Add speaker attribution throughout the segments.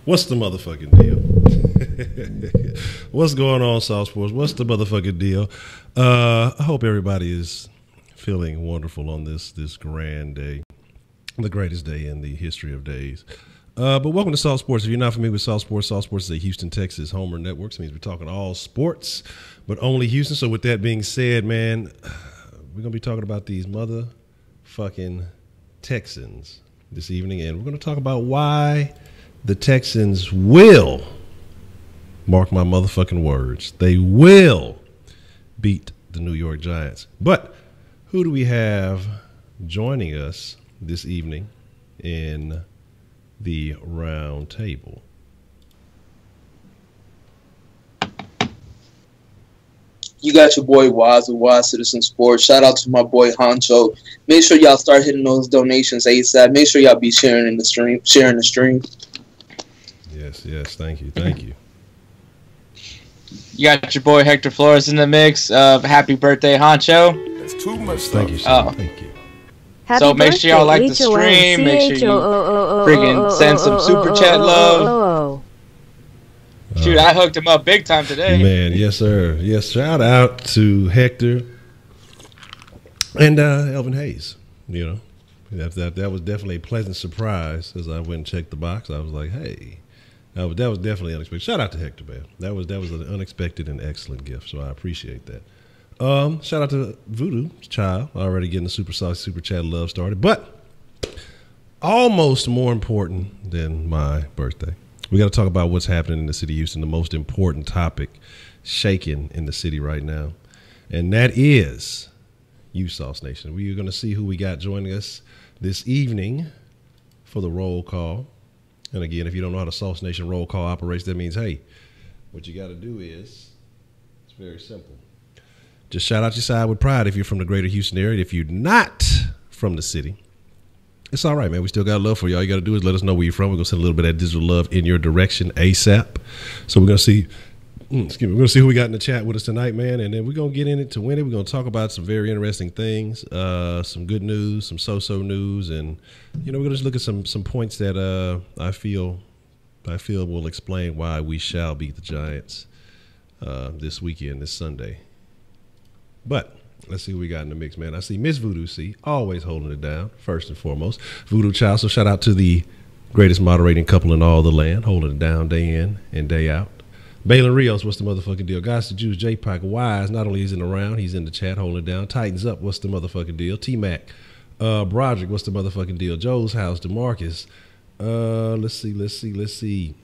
Speaker 1: What's the motherfucking deal? What's going on, South Sports? What's the motherfucking deal? I hope everybody is feeling wonderful on this grand day, the greatest day in the history of days. But welcome to South Sports. If you're not familiar with South Sports is a Houston, Texas Homer network. So it means we're talking all sports, but only Houston. So with that being said, man, we're going to be talking about these motherfucking Texans this evening, and we're going to talk about why the Texans will, mark my motherfucking words, they will beat the New York Giants. But who do we have joining us this evening in the round table?
Speaker 2: You got your boy Waz with Waz Citizen Sports. Shout out to my boy Honcho. Make sure y'all start hitting those donations ASAP. Make sure y'all be sharing the stream.
Speaker 1: Yes. Thank you.
Speaker 3: You got your boy Hector Flores in the mix. Happy birthday, Honcho.
Speaker 4: That's too much stuff.
Speaker 1: Thank you, sir. Thank you.
Speaker 3: So make sure y'all like the stream. Make sure you friggin' send some super chat love. Shoot, I hooked him up big time today.
Speaker 1: Man, yes, sir. Yes, shout out to Hector and Elvin Hayes. You know, that was definitely a pleasant surprise as I went and checked the box. I was like, hey, that was definitely unexpected. Shout out to Hector, man. That was an unexpected and excellent gift, so I appreciate that. Shout out to Voodoo Child, already getting the super chat love started. But almost more important than my birthday, we got to talk about what's happening in the city of Houston, the most important topic shaking in the city right now. And that is you, Sauce Nation. We are going to see who we got joining us this evening for the roll call. And again, if you don't know how the Sauce Nation roll call operates, that means, hey, what you got to do is, it's very simple. Just shout out your side with pride if you're from the greater Houston area. If you're not from the city, it's all right, man. We still got love for you. All you got to do is let us know where you're from. We're going to send a little bit of that digital love in your direction ASAP. So we're going to see, we're going to see who we got in the chat with us tonight, man. And then we're going to get in it to win it. We're going to talk about some very interesting things, some good news, some so-so news. And, you know, we're going to just look at some points that I feel will explain why we shall beat the Giants this weekend, this Sunday. But let's see who we got in the mix, man. I see Miss Voodoo C, always holding it down, first and foremost. Voodoo Child, so shout out to the greatest moderating couple in all the land, holding it down day in and day out. Balin Rios, what's the motherfucking deal? Guys, the Jews, J-Pac, Wise, not only is in the round, he's in the chat, holding it down. Titans Up, what's the motherfucking deal? T-Mac, Broderick, what's the motherfucking deal? Joe's House, DeMarcus, let's see.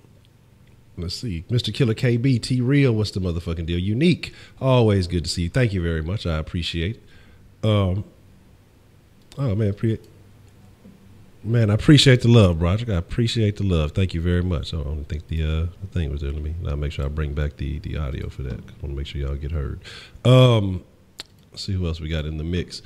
Speaker 1: Mr. Killer KB, T-Real, what's the motherfucking deal? Unique, always good to see you. Thank you very much. I appreciate it. Oh, man, I appreciate the love, Broderick. I appreciate the love. Thank you very much. I don't think the thing was there. I'll make sure I bring back the audio for that. I want to make sure y'all get heard. Let's see who else we got in the mix.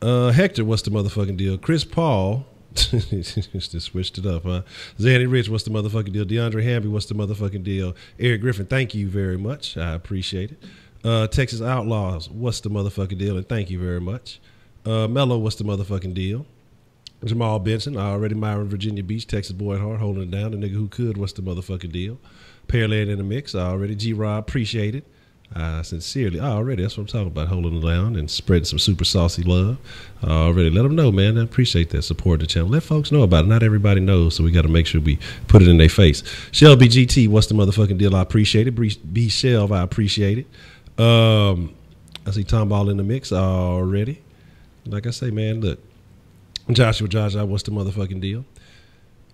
Speaker 1: Hector, what's the motherfucking deal? Chris Paul. Just switched it up, huh? Zanny Rich, what's the motherfucking deal? DeAndre Hamby, what's the motherfucking deal? Eric Griffin, thank you very much. I appreciate it. Texas Outlaws, what's the motherfucking deal? And thank you very much. Mello, what's the motherfucking deal? Jamal Benson, already Myron, Virginia Beach, Texas boy at heart, holding it down. The nigga who could, what's the motherfucking deal? Pearland in the mix, already. G-Rob, appreciate it. Sincerely, already, that's what I'm talking about, holding it down and spreading some super saucy love. Already, let them know, man. I appreciate that support the channel. Let folks know about it. Not everybody knows, so we got to make sure we put it in their face. Shelby GT, what's the motherfucking deal? I appreciate it. B Shelv, I appreciate it. I see Tom Ball in the mix already. Like I say, man, look, Joshua, what's the motherfucking deal?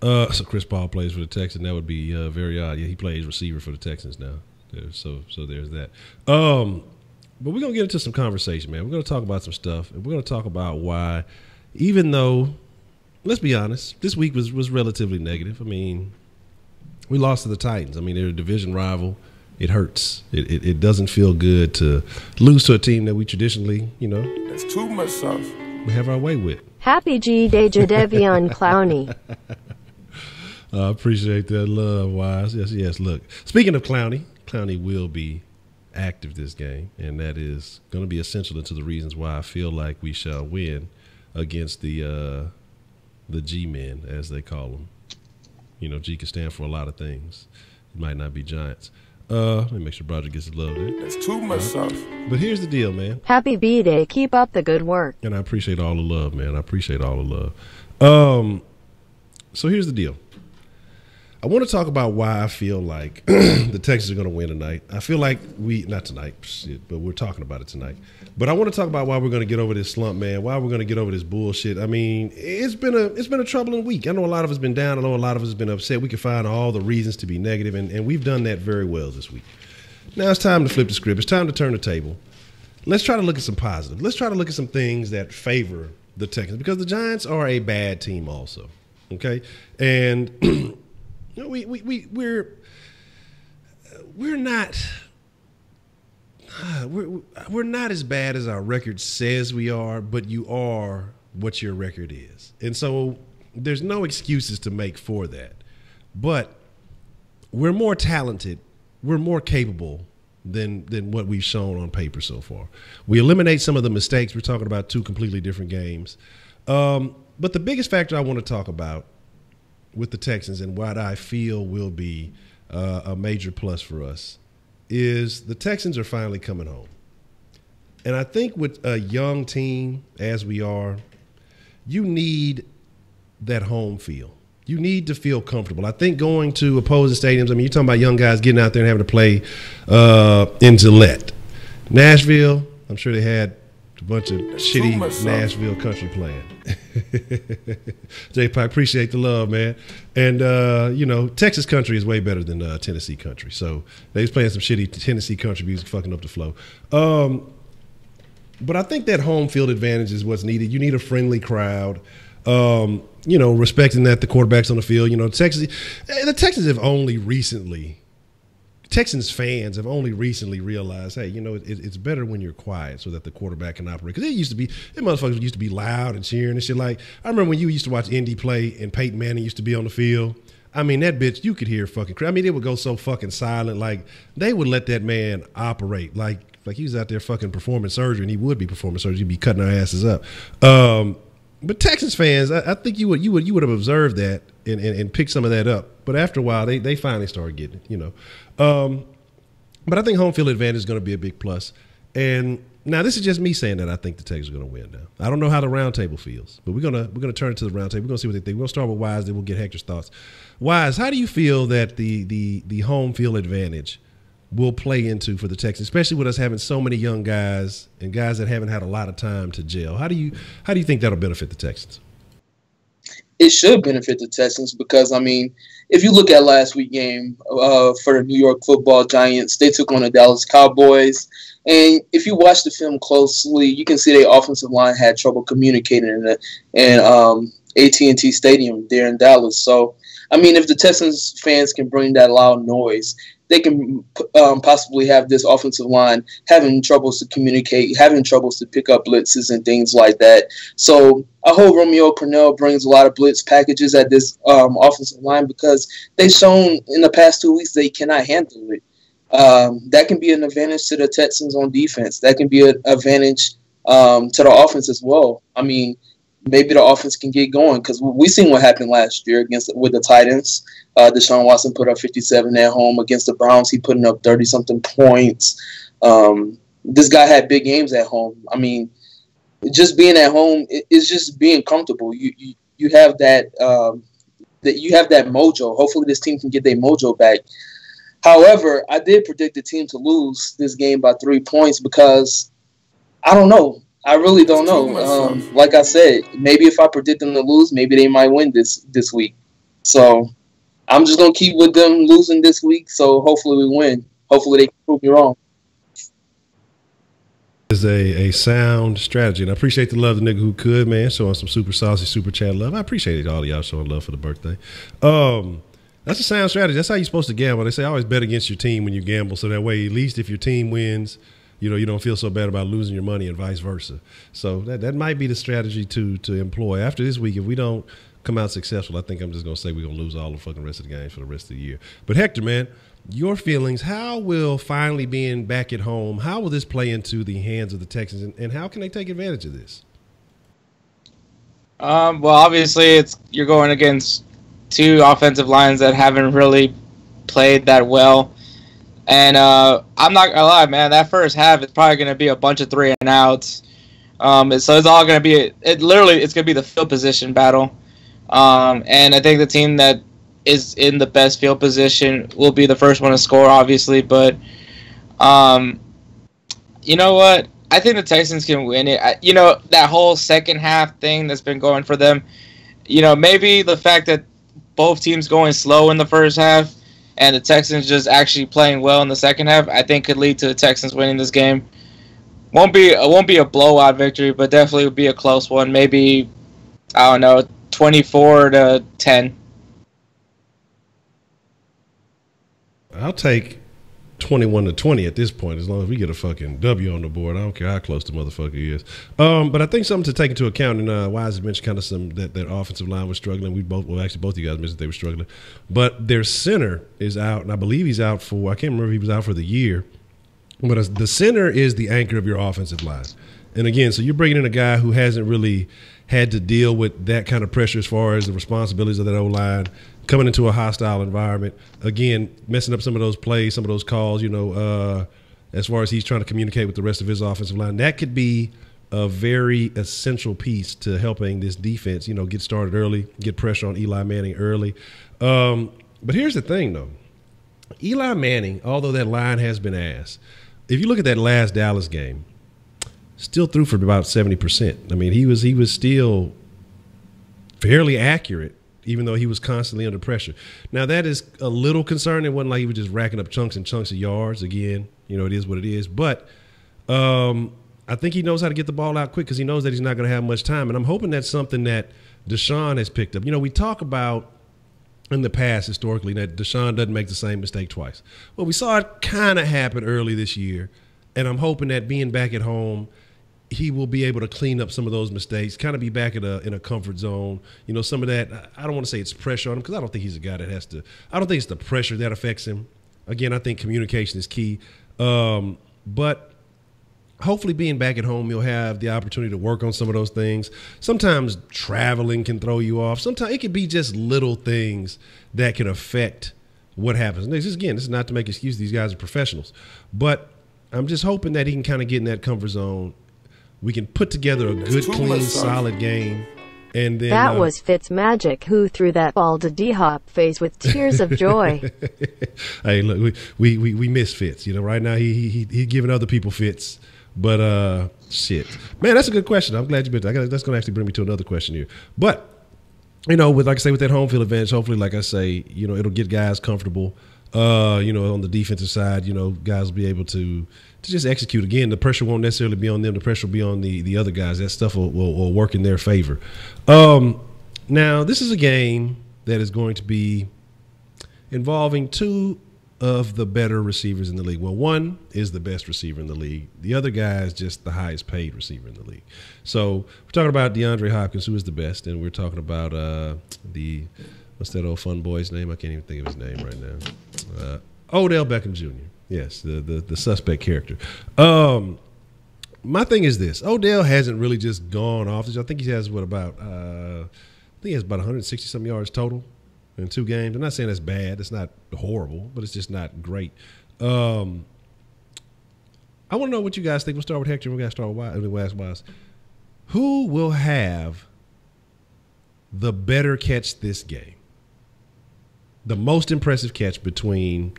Speaker 1: So Chris Paul plays for the Texans. That would be very odd. Yeah, he plays receiver for the Texans now. So there's that. But we're going to get into some conversation, man. We're going to talk about some stuff. And we're going to talk about why, even though, let's be honest, this week was relatively negative. I mean, we lost to the Titans. I mean, they're a division rival. It hurts. It doesn't feel good to lose to a team that we traditionally, you know.
Speaker 4: That's too much sauce.
Speaker 1: We have our way with.
Speaker 5: Happy G Day Jadevion Clowney.
Speaker 1: I appreciate that love, Wise. Yes. Look, speaking of Clowney will be active this game, and that is going to be essential into the reasons why I feel like we shall win against the G-men, as they call them. You know, G can stand for a lot of things. It might not be Giants. Let me make sure Roger gets his love there.
Speaker 4: That's too much sauce.
Speaker 1: But here's the deal, man.
Speaker 5: Happy B-Day. Keep up the good work.
Speaker 1: And I appreciate all the love, man. I appreciate all the love. So here's the deal. I want to talk about why I feel like the Texans are going to win tonight. I feel like not tonight, but we're talking about it tonight. But I want to talk about why we're going to get over this slump, man. Why we're going to get over this bullshit. I mean, it's been a troubling week. I know a lot of us have been down. I know a lot of us have been upset. We can find all the reasons to be negative, and we've done that very well this week. Now it's time to flip the script. It's time to turn the table. Let's try to look at some positive. Let's try to look at some things that favor the Texans, because the Giants are a bad team also. Okay, and we're not as bad as our record says we are, but you are what your record is, and so there's no excuses to make for that. But we're more talented, we're more capable than what we've shown on paper so far. We eliminate some of the mistakes. We're talking about two completely different games. But the biggest factor I want to talk about with the Texans, and what I feel will be a major plus for us, is the Texans are finally coming home. And I think with a young team as we are, you need that home feel. You need to feel comfortable. I think going to opposing stadiums, I mean, you're talking about young guys getting out there and having to play in Gillette. Nashville, I'm sure they had a bunch of shitty Nashville country playing. J-Pie, appreciate the love, man. And, you know, Texas country is way better than Tennessee country. So they was playing some shitty Tennessee country music, fucking up the flow. But I think that home field advantage is what's needed. You need a friendly crowd. You know, respecting that the quarterback's on the field. You know, the Texans have only recently, Texans fans have only recently realized, hey, you know, it's better when you're quiet so that the quarterback can operate. Because motherfuckers used to be loud and cheering and shit. Like, I remember when you used to watch Indy play and Peyton Manning used to be on the field. I mean, that bitch, you could hear fucking crap. I mean, it would go so fucking silent. Like, they would let that man operate. Like he was out there fucking performing surgery, and he would be performing surgery. He'd be cutting our asses up. But Texans fans, I think you would have observed that and picked some of that up. But after a while, they finally started getting it, you know. But I think home field advantage is going to be a big plus. And now this is just me saying that I think the Texans are going to win now. I don't know how the round table feels, but we're gonna turn it to the round table. We're gonna see what they think. We're gonna start with Wise, then we'll get Hector's thoughts. Wise, how do you feel that the home field advantage will play into for the Texans, especially with us having so many young guys and guys that haven't had a lot of time to gel? How do you think that'll benefit the Texans?
Speaker 2: It should benefit the Texans because, I mean, if you look at last week's game for the New York Football Giants, they took on the Dallas Cowboys. And if you watch the film closely, you can see their offensive line had trouble communicating in AT&T Stadium there in Dallas. So, I mean, if the Texans fans can bring that loud noise, they can possibly have this offensive line having troubles to communicate, having troubles to pick up blitzes and things like that. So I hope Romeo Crennel brings a lot of blitz packages at this offensive line because they've shown in the past 2 weeks they cannot handle it. That can be an advantage to the Texans on defense. That can be an advantage to the offense as well. I mean, maybe the offense can get going because we seen what happened last year with the Titans. Deshaun Watson put up 57 at home against the Browns. He putting up 30-something points. This guy had big games at home. I mean, just being at home is just being comfortable. You have that you have that mojo. Hopefully, this team can get their mojo back. However, I did predict the team to lose this game by 3 points because I don't know. I really don't know. Like I said, maybe if I predict them to lose, maybe they might win this week. So I'm just going to keep with them losing this week, so hopefully we win. Hopefully they can prove me wrong.
Speaker 1: Is a sound strategy, and I appreciate the love the nigga who could, man, showing some super saucy, super chat love. I appreciate all of y'all showing love for the birthday. That's a sound strategy. That's how you're supposed to gamble. They say always bet against your team when you gamble, so that way at least if your team wins, you know, you don't feel so bad about losing your money and vice versa. So that might be the strategy to employ. After this week, if we don't come out successful, I think I'm just going to say we're going to lose all the fucking rest of the games for the rest of the year. But Hector, man, your feelings, how will finally being back at home, how will this play into the hands of the Texans, and how can they take advantage of this?
Speaker 3: Well, obviously you're going against two offensive lines that haven't really played that well. And I'm not gonna lie, man. That first half is probably gonna be a bunch of 3-and-outs. So it's all gonna be it's gonna be the field position battle. And I think the team that is in the best field position will be the first one to score, obviously. But you know what? I think the Texans can win it. That whole second half thing that's been going for them. Maybe the fact that both teams going slow in the first half and the Texans just actually playing well in the second half, I think could lead to the Texans winning this game. Won't be a blowout victory, but definitely would be a close one. Maybe, I don't know, 24-10.
Speaker 1: I'll take 21-20 at this point, as long as we get a fucking W on the board. I don't care how close the motherfucker is. But I think something to take into account, and Wise had mentioned kind of some that offensive line was struggling. Both of you guys mentioned they were struggling. But their center is out, and I believe he's out for, I can't remember if he was out for the year. But the center is the anchor of your offensive line. And again, so you're bringing in a guy who hasn't really had to deal with that kind of pressure as far as the responsibilities of that O-line, coming into a hostile environment, again, messing up some of those plays, some of those calls, as far as he's trying to communicate with the rest of his offensive line. That could be a very essential piece to helping this defense, get started early, get pressure on Eli Manning early. But here's the thing, though. Eli Manning, although that line has been ass, if you look at that last Dallas game, still threw for about 70%. I mean, he was still fairly accurate, even though he was constantly under pressure. Now, that is a little concerning. It wasn't like he was just racking up chunks and chunks of yards. Again, it is what it is. But I think he knows how to get the ball out quick because he knows that he's not going to have much time. And I'm hoping that's something that Deshaun has picked up. We talk about in the past historically that Deshaun doesn't make the same mistake twice. Well, we saw it kind of happen early this year, and I'm hoping that being back at home, he will be able to clean up some of those mistakes, kind of be back in a comfort zone. Some of that, I don't want to say it's pressure on him because I don't think he's a guy that has to – I don't think it's the pressure that affects him. Again, I think communication is key. But hopefully being back at home, you'll have the opportunity to work on some of those things. Sometimes traveling can throw you off. Sometimes it can be just little things that can affect what happens. And this is not to make excuses. These guys are professionals. But I'm just hoping that he can kind of get in that comfort zone. We can put together a good, clean, solid game. And then
Speaker 5: that was Fitzmagic who threw that ball to D-Hop face with tears of joy.
Speaker 1: Hey, look, we miss Fitz. Right now he's giving other people fits. But shit, man, that's a good question. I'm glad you been. That's going to actually bring me to another question here. But with that home field advantage, hopefully, like I say, it'll get guys comfortable. On the defensive side, guys will be able to just execute. Again, the pressure won't necessarily be on them. The pressure will be on the other guys. That stuff will work in their favor. Now, this is a game that is going to be involving two of the better receivers in the league. Well, one is the best receiver in the league. The other guy is just the highest paid receiver in the league. So we're talking about DeAndre Hopkins, who is the best, and we're talking about what's that old fun boy's name? I can't even think of his name right now. Odell Beckham Jr. Yes, the suspect character. My thing is this. Odell hasn't really just gone off. I think he has about 160-some yards total in 2 games. I'm not saying that's bad. It's not horrible, but it's just not great. I want to know what you guys think. We'll start with Hector and we're going to start with Wise. Who will have the better catch this game? The most impressive catch between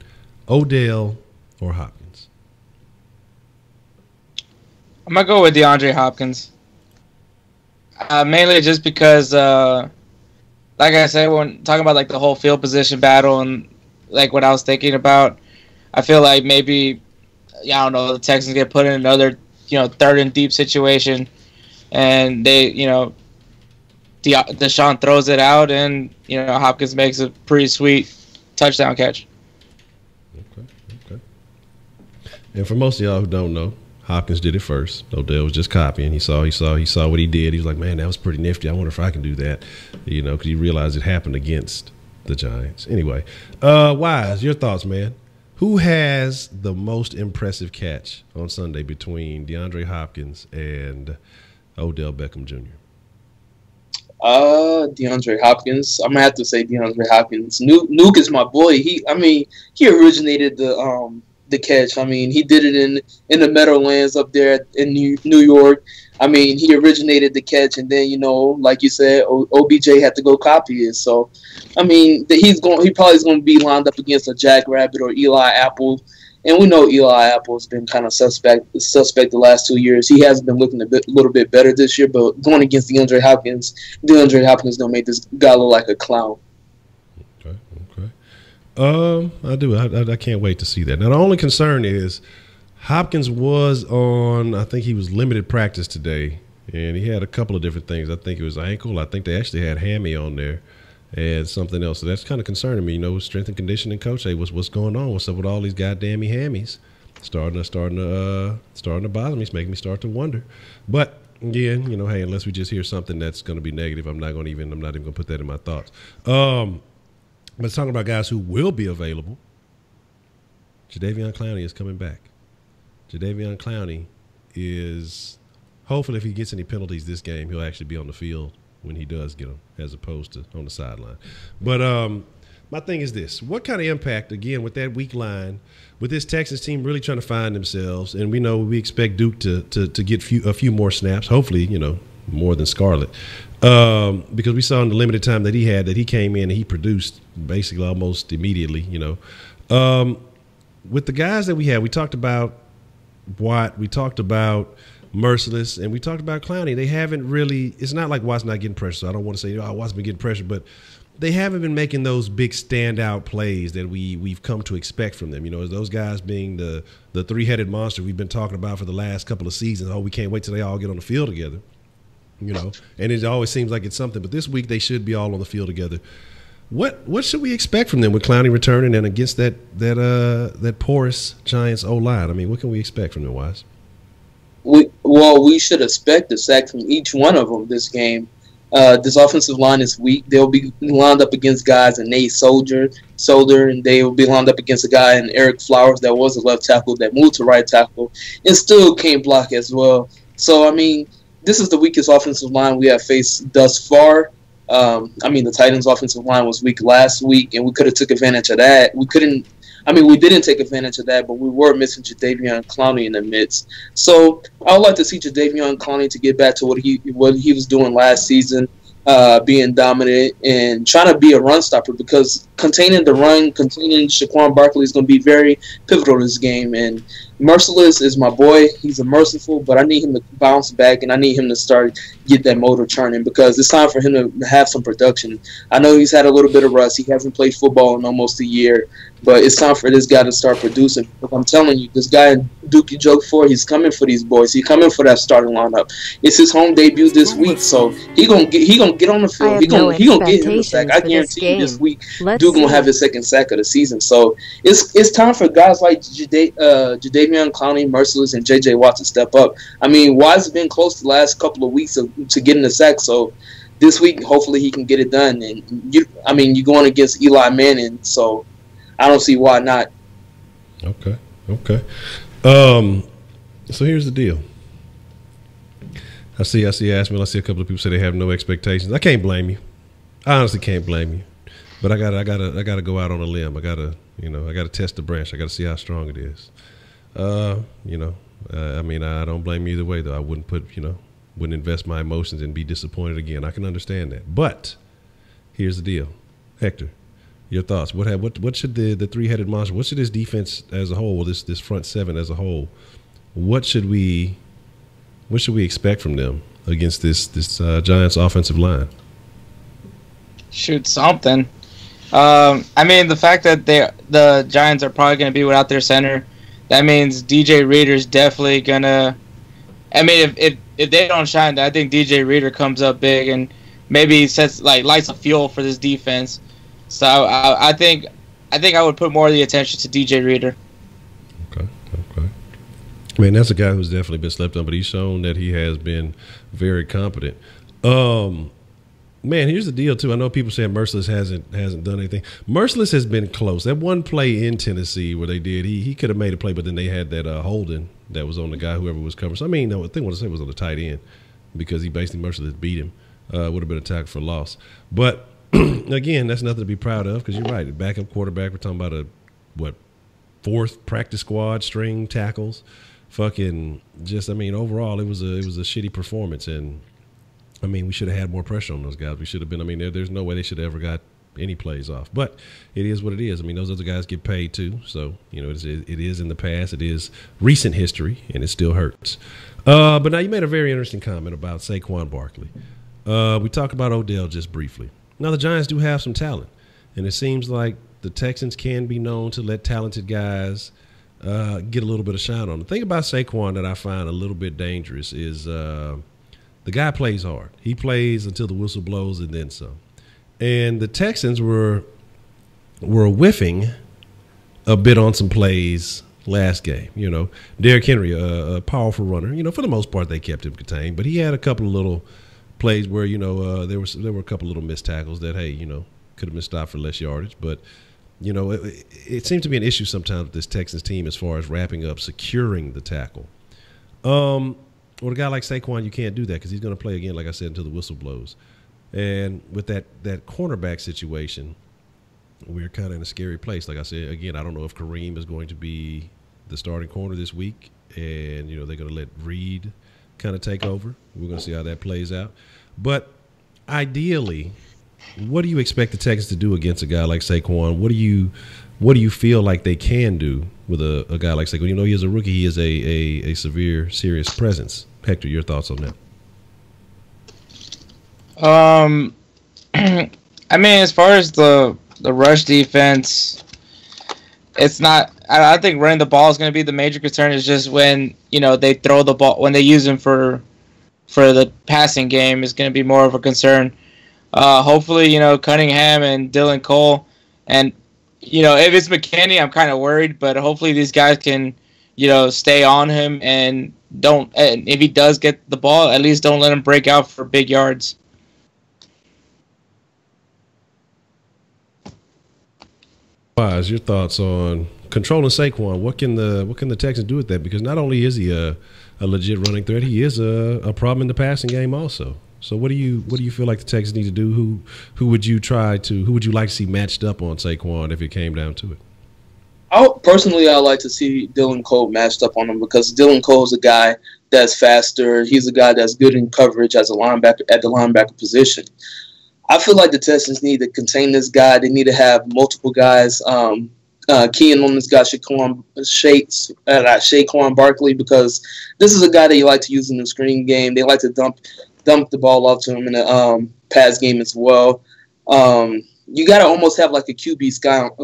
Speaker 1: Odell or Hopkins?
Speaker 3: I'm going to go with DeAndre Hopkins. Mainly just because, like I said, when talking about the whole field position battle and what I was thinking about, I feel like maybe, I don't know, the Texans get put in another, third and deep situation, and they, Deshaun throws it out, and Hopkins makes a pretty sweet touchdown catch.
Speaker 1: Okay. And for most of y'all who don't know, Hopkins did it first. Odell was just copying. He saw what he did. He was like, man, that was pretty nifty. I wonder if I can do that, because he realized it happened against the Giants. Anyway, Wise, your thoughts, man. Who has the most impressive catch on Sunday between DeAndre Hopkins and Odell Beckham Jr.?
Speaker 2: DeAndre Hopkins. I'm gonna have to say DeAndre Hopkins. Nuke is my boy. He originated the catch. I mean, he did it in the Meadowlands up there in New York. I mean, he originated the catch, and then like you said, OBJ had to go copy it. So, I mean, he probably is going to be lined up against a Jackrabbit or Eli Apple. And we know Eli Apple has been kind of suspect the last 2 years. He has been looking a little bit better this year, but going against DeAndre Hopkins gonna make this guy look like a clown.
Speaker 1: Okay. I do. I can't wait to see that. Now the only concern is Hopkins was on. I think he was limited practice today, and he had a couple of different things. I think it was ankle. I think they actually had hammy on there. And something else. So that's kind of concerning me, strength and conditioning coach. Hey, what's going on? What's up with all these goddamn hammies? Starting to bother me. It's making me start to wonder. But again, hey, unless we just hear something that's going to be negative, I'm not even going to put that in my thoughts. But talking about guys who will be available, Jadeveon Clowney is coming back. Jadeveon Clowney is hopefully, if he gets any penalties this game, he'll actually be on the field when he does get them, as opposed to on the sideline. But my thing is this. What kind of impact, again, with that weak line, with this Texans team really trying to find themselves, and we expect Duke to get a few more snaps, hopefully, more than Scarlett, because we saw in the limited time that he came in and he produced basically almost immediately, With the guys that we had, we talked about Watt, we talked about Merciless, and we talked about Clowney. They haven't really – it's not like Watt's not getting pressure, so I don't want to say, Watt's been getting pressure, but they haven't been making those big standout plays that we've come to expect from them. Those guys being the three-headed monster we've been talking about for the last couple of seasons. Oh, we can't wait till they all get on the field together, And it always seems like it's something, but this week they should be all on the field together. What should we expect from them with Clowney returning and against that porous Giants O-line? I mean, what can we expect from them, Wise?
Speaker 2: We should expect a sack from each one of them this game. This offensive line is weak. They'll be lined up against guys in Nate Solder, and they will be lined up against a guy in Eric Flowers that was a left tackle that moved to right tackle and still can't block as well. So, I mean, this is the weakest offensive line we have faced thus far. The Titans' offensive line was weak last week, and we could have took advantage of that. We didn't take advantage of that, but we were missing Jadeveon Clowney in the midst. So I would like to see Jadeveon Clowney to get back to what he was doing last season, being dominant and trying to be a run stopper, because containing the run, containing Shaquan Barkley is going to be very pivotal to this game. And Merciless is my boy. He's a merciful, but I need him to bounce back, and I need him to get that motor churning, because it's time for him to have some production. I know he's had a little bit of rust. He hasn't played football in almost a year, but it's time for this guy to start producing. But I'm telling you, this guy Duke you joke for, he's coming for these boys. He's coming for that starting lineup. It's his home debut this week, so he gonna get on the field. He gonna get him the sack. I guarantee you this week Duke gonna have his second sack of the season. So it's time for guys like Jadeveon Clowney, Merciless, and J.J. Watt to step up. I mean, Wise has been close the last couple of weeks to getting the sack, so this week hopefully he can get it done. And you're going against Eli Manning, so I don't see why not.
Speaker 1: Okay. So here's the deal. I see Ashman. I see a couple of people say they have no expectations. I can't blame you. I honestly can't blame you. But I gotta go out on a limb. I gotta test the branch. I gotta see how strong it is. I don't blame you either way, though. I wouldn't invest my emotions and be disappointed again. I can understand that. But here's the deal. Hector, your thoughts. What should the three-headed monster, what should this defense as a whole, this front seven as a whole, what should we expect from them against this Giants offensive line?
Speaker 3: Shoot, something. The fact that the Giants are probably going to be without their center, that means DJ Reader's definitely going to – if they don't shine, I think DJ Reader comes up big and maybe lights a fuel for this defense. So I think I would put more of the attention to DJ Reader.
Speaker 1: Okay. Man, that's a guy who's definitely been slept on, but he's shown that he has been very competent. Man, here's the deal, too. I know people saying Merciless hasn't done anything. Merciless has been close. That one play in Tennessee where they did, he could have made a play, but then they had that holding that was on the guy, whoever was covering. So, I think what I said was on the tight end, because he basically Merciless beat him. would have been a tackle for loss. But again, that's nothing to be proud of because you're right. The backup quarterback, we're talking about fourth practice squad string tackles. Fucking just, I mean, overall, it was a shitty performance, and I mean, we should have had more pressure on those guys. We should have been. I mean, there's no way they should have ever got any plays off. But it is what it is. I mean, those other guys get paid too. So you know, it is in the past. It is recent history, and it still hurts. But now you made a very interesting comment about Saquon Barkley. We talked about Odell just briefly. Now the Giants do have some talent, and it seems like the Texans can be known to let talented guys get a little bit of shine on. The thing about Saquon that I find a little bit dangerous is the guy plays hard. He plays until the whistle blows and then some. And the Texans were whiffing a bit on some plays last game. You know, Derrick Henry, a powerful runner. You know, for the most part they kept him contained, but he had a couple of little plays where there were a couple of little missed tackles that could have been stopped for less yardage, but. You know, it seems to be an issue sometimes with this Texans team as far as wrapping up, securing the tackle. With a guy like Saquon, you can't do that because he's going to play again, like I said, until the whistle blows. And with that cornerback situation, we're kind of in a scary place. Like I said, again, I don't know if Kareem is going to be the starting corner this week, and they're going to let Reed kind of take over. We're going to see how that plays out. But ideally, what do you expect the Texans to do against a guy like Saquon? What do you feel like they can do with a guy like Saquon? You know, he is a rookie. He is a severe, serious presence. Hector, your thoughts on that?
Speaker 3: I mean, as far as the rush defense, it's not. I think running the ball is going to be the major concern. Is just when they throw the ball, when they use him for the passing game is going to be more of a concern. Hopefully, Cunningham and Dylan Cole, and if it's McKinney, I'm kind of worried, but hopefully these guys can, stay on him and if he does get the ball, at least don't let him break out for big yards.
Speaker 1: Wise, your thoughts on controlling Saquon? What can the Texans do with that? Because not only is he a legit running threat, he is a problem in the passing game also. So what do you feel like the Texans need to do? Who would you like to see matched up on Saquon if it came down to it?
Speaker 2: I'd like to see Dylan Cole matched up on him because Dylan Cole is a guy that's faster. He's a guy that's good in coverage as a linebacker at the linebacker position. I feel like the Texans need to contain this guy. They need to have multiple guys keying on this guy, Saquon Barkley, because this is a guy that you like to use in the screen game. They like to dump the ball off to him in the pass game as well. You got to almost have like a QB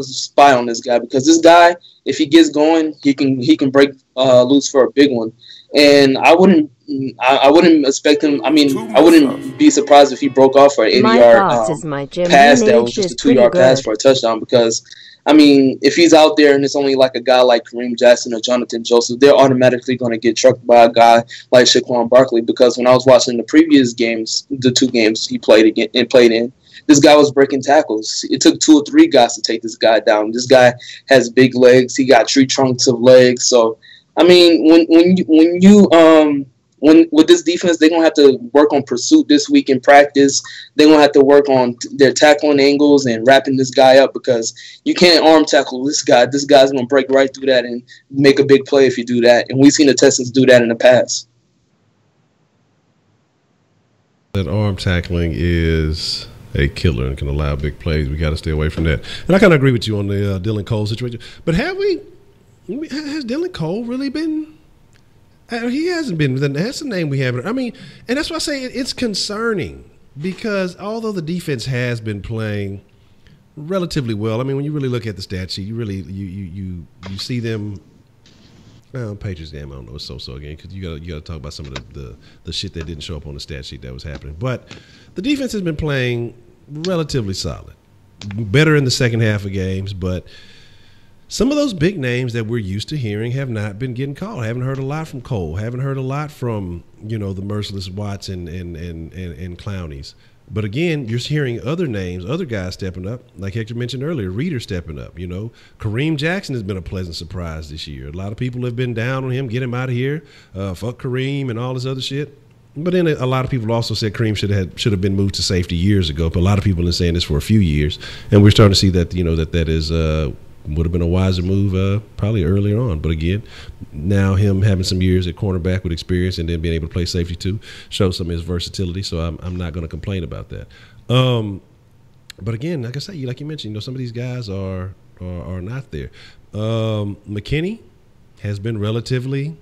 Speaker 2: spy on this guy because this guy, if he gets going, he can break loose for a big one. And I wouldn't expect him. I mean, I wouldn't be surprised if he broke off for an 80-yard pass that was just a 2-yard pass for a touchdown because. I mean, if he's out there and it's only like a guy like Kareem Jackson or Jonathan Joseph, they're automatically going to get trucked by a guy like Saquon Barkley because when I was watching the previous games, the 2 games he played in, this guy was breaking tackles. It took 2 or 3 guys to take this guy down. This guy has big legs. He got tree trunks of legs. So, I mean, when with this defense, they're going to have to work on pursuit this week in practice. They're going to have to work on their tackling angles and wrapping this guy up because you can't arm tackle this guy. This guy's going to break right through that and make a big play if you do that. And we've seen the Texans do that in the past.
Speaker 1: That arm tackling is a killer and can allow big plays. We got to stay away from that. And I kind of agree with you on the Dylan Cole situation. But has Dylan Cole really been – he hasn't been. That's the name we haven't. I mean, and that's why I say it's concerning because although the defense has been playing relatively well, I mean, when you really look at the stat sheet, you really you see them. Well, Patriots game, I don't know, it's so again because you got to talk about some of the shit that didn't show up on the stat sheet that was happening. But the defense has been playing relatively solid, better in the second half of games, but. Some of those big names that we're used to hearing have not been getting called. I haven't heard a lot from Cole. Haven't heard a lot from, the merciless Watts and Clownies. But again, you're hearing other names, other guys stepping up. Like Hector mentioned earlier, Reeder stepping up. Kareem Jackson has been a pleasant surprise this year. A lot of people have been down on him, get him out of here, fuck Kareem and all this other shit. But then a lot of people also said Kareem should have been moved to safety years ago. But a lot of people have been saying this for a few years, and we're starting to see that that is would have been a wiser move probably earlier on. But again, now him having some years at cornerback with experience and then being able to play safety too shows some of his versatility. So I'm not going to complain about that. But again, like I say, like you mentioned, some of these guys are not there. McKinney has been relatively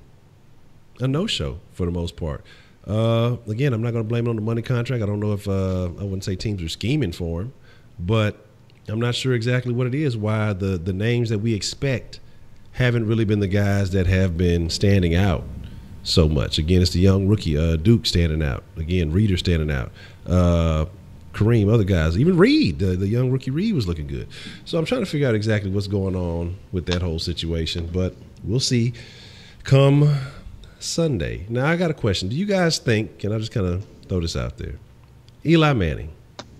Speaker 1: a no-show for the most part. Again, I'm not going to blame it on the money contract. I don't know if I wouldn't say teams are scheming for him, but I'm not sure exactly what it is, why the names that we expect haven't really been the guys that have been standing out so much. Again, it's the young rookie, Duke standing out. Again, Reeder standing out. Kareem, other guys. Even Reed, the young rookie Reed was looking good. So I'm trying to figure out exactly what's going on with that whole situation, but we'll see come Sunday. Now, I got a question. Do you guys think, and I'll just kind of throw this out there, Eli Manning,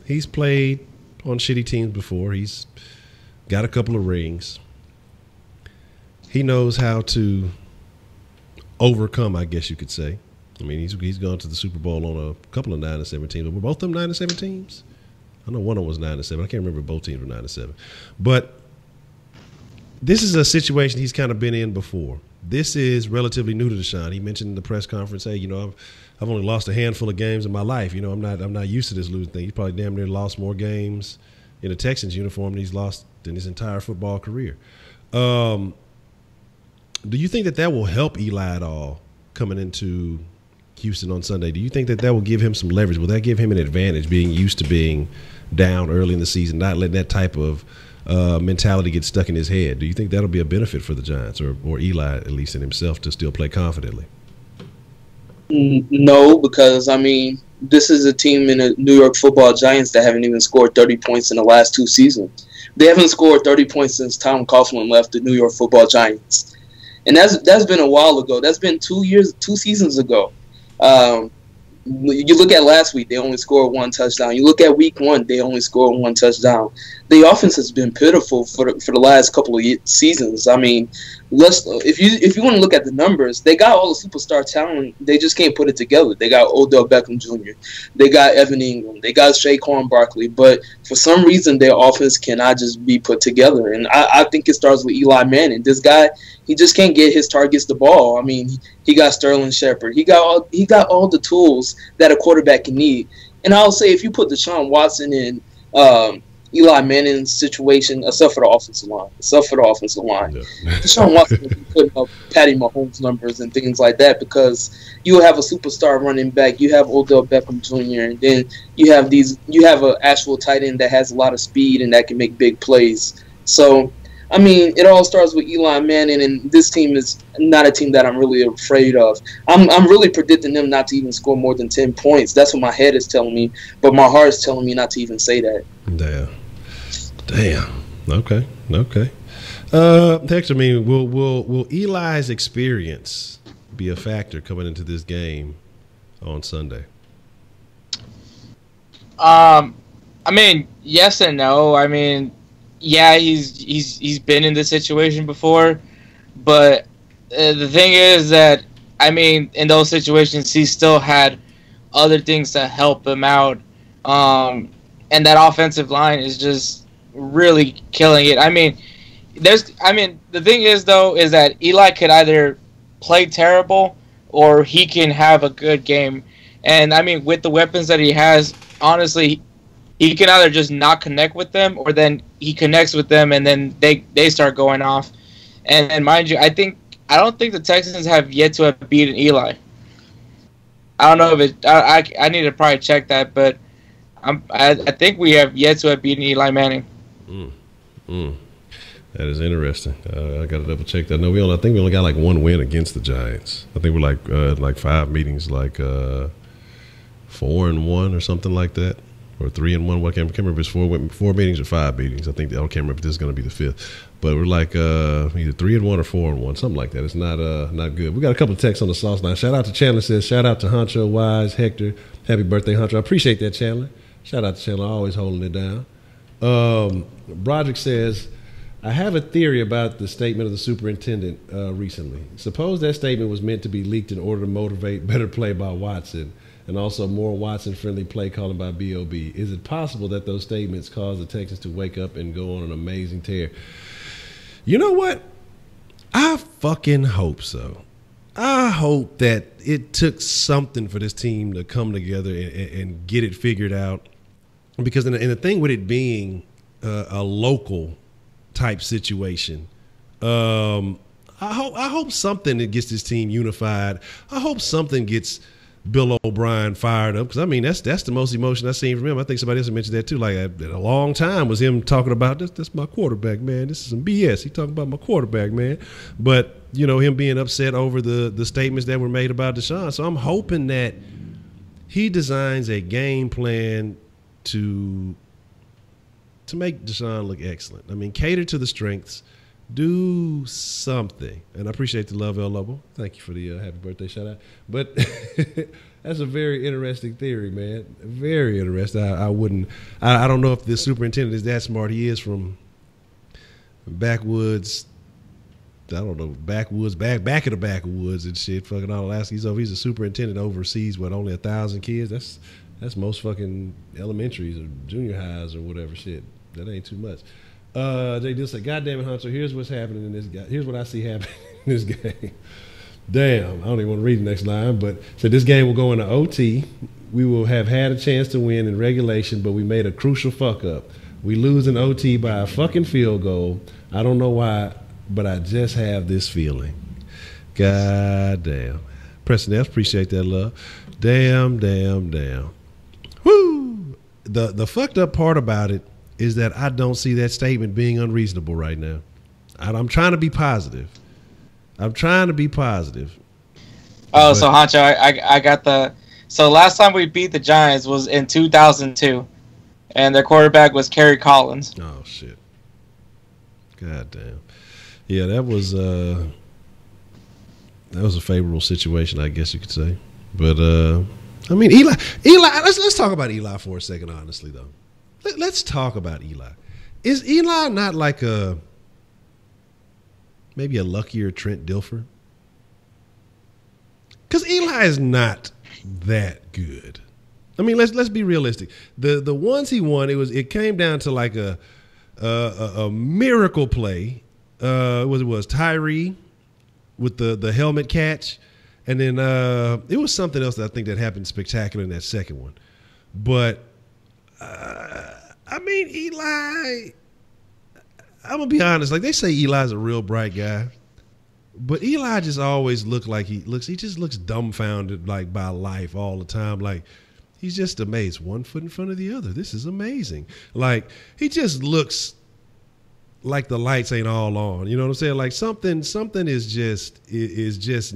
Speaker 1: he's played on shitty teams before. He's got a couple of rings. He knows how to overcome, I guess you could say. I mean, he's gone to the Super Bowl on a couple of 9-7 teams. Were both of them 9-7 teams? I know one of them was 9-7. I can't remember if both teams were 9-7. But this is a situation he's kind of been in before. This is relatively new to Deshaun. He mentioned in the press conference, hey, I've only lost a handful of games in my life. I'm not used to this losing thing. He's probably damn near lost more games in a Texans uniform than he's lost in his entire football career. Do you think that will help Eli at all coming into Houston on Sunday? Do you think that will give him some leverage? Will that give him an advantage, being used to being down early in the season, not letting that type of mentality get stuck in his head? Do you think that'll be a benefit for the Giants or Eli, at least in himself, to still play confidently?
Speaker 2: No, because, this is a team in the New York Football Giants that haven't even scored 30 points in the last 2 seasons. They haven't scored 30 points since Tom Coughlin left the New York Football Giants. And that's been a while ago. That's been 2 seasons ago. You look at last week, they only scored 1 touchdown. You look at week 1, they only scored 1 touchdown. The offense has been pitiful for the last couple of seasons. If you want to look at the numbers, they got all the superstar talent. They just can't put it together. They got Odell Beckham Jr. They got Evan Ingram. They got Barkley. But for some reason, their offense cannot just be put together. And I think it starts with Eli Manning. This guy, he just can't get his targets the ball. He got Sterling Shepard. He got all the tools that a quarterback can need. And I'll say, if you put Deshaun Watson in Eli Manning's situation, except for the offensive line. Yeah. Deshaun Watson will be putting up Patty Mahomes numbers and things like that, because you have a superstar running back, you have Odell Beckham Jr., and then you have an actual tight end that has a lot of speed and that can make big plays. So, it all starts with Eli Manning, and this team is not a team that I'm really afraid of. I'm really predicting them not to even score more than 10 points. That's what my head is telling me, but my heart is telling me not to even say that.
Speaker 1: Damn. Okay. Hector, will Eli's experience be a factor coming into this game on Sunday?
Speaker 3: Yes and no. Yeah, he's been in this situation before, but the thing is that in those situations he still had other things to help him out, and that offensive line is just really killing it. The thing is though is that Eli could either play terrible or he can have a good game, and with the weapons that he has, honestly, he can either just not connect with them, or then he connects with them and then they start going off. And mind you, I don't think the Texans have yet to have beaten Eli. I don't know if I need to probably check that, but I think we have yet to have beaten Eli Manning.
Speaker 1: That is interesting. I got to double check that. No, I think we only got like 1 win against the Giants. I think we're like 5 meetings, 4-1 or something like that. Or 3-1. I can't remember if it's 4 meetings or 5 meetings. I can't remember if this is going to be the 5th. But we're like either 3-1 or 4-1, something like that. It's not good. We got a couple of texts on the Sauceline. Shout out to Chandler, says, shout out to Honcho, Wise, Hector. Happy birthday, Honcho. I appreciate that, Chandler. Shout out to Chandler, always holding it down. Broderick says, I have a theory about the statement of the superintendent recently. Suppose that statement was meant to be leaked in order to motivate better play by Watson. and also more Watson-friendly play calling by B.O.B. Is it possible that those statements caused the Texans to wake up and go on an amazing tear? You know what? I fucking hope so. I hope that it took something for this team to come together and get it figured out. Because in the thing with it being a local type situation, I hope something that gets this team unified. I hope something gets Bill O'Brien fired up, because I mean that's the most emotion I've seen from him. I think somebody else mentioned that too. Like a long time was him talking about this. That's my quarterback, man. This is some BS. He talking about my quarterback, man. But you know, him being upset over the statements that were made about Deshaun. So I'm hoping that he designs a game plan to make Deshaun look excellent. I mean, cater to the strengths. Do something. And I appreciate the love, El Lobo. Thank you for the happy birthday shout out. But that's a very interesting theory, man. Very interesting. I don't know if the superintendent is that smart. He is from backwoods. I don't know, backwoods, back of the backwoods and shit. Fucking all Alaska. He's a superintendent, oversees only 1,000 kids. That's most fucking elementaries or junior highs or whatever shit. That ain't too much. They just said, God damn it, Honcho, here's what's happening in this guy. Here's what I see happening in this game. Damn, I don't even want to read the next line, but so this game will go into OT. We will have had a chance to win in regulation, but we made a crucial fuck up. We lose in OT by a fucking field goal. I don't know why, but I just have this feeling. God damn. Preston F, appreciate that love. Damn. Woo! The fucked up part about it is that I don't see that statement being unreasonable right now. I'm trying to be positive.
Speaker 3: Oh, so Honcho, I got so last time we beat the Giants was in 2002, and their quarterback was Kerry Collins.
Speaker 1: Oh, shit. God damn. Yeah, that was a favorable situation, I guess you could say. But, I mean, Eli, let's talk about Eli for a second, honestly, though. Let's talk about Eli. Is Eli not like maybe a luckier Trent Dilfer? Because Eli is not that good. I mean, let's be realistic. The ones he won, it came down to like a miracle play. It was Tyree with the helmet catch, and then it was something else that I think that happened spectacular in that second one. But I mean, Eli, I'm going to be honest. Like, they say Eli's a real bright guy. But Eli just always he just looks dumbfounded, like, by life all the time. Like, he's just amazed. One foot in front of the other. This is amazing. Like, he just looks like the lights ain't all on. You know what I'm saying? Like, something is just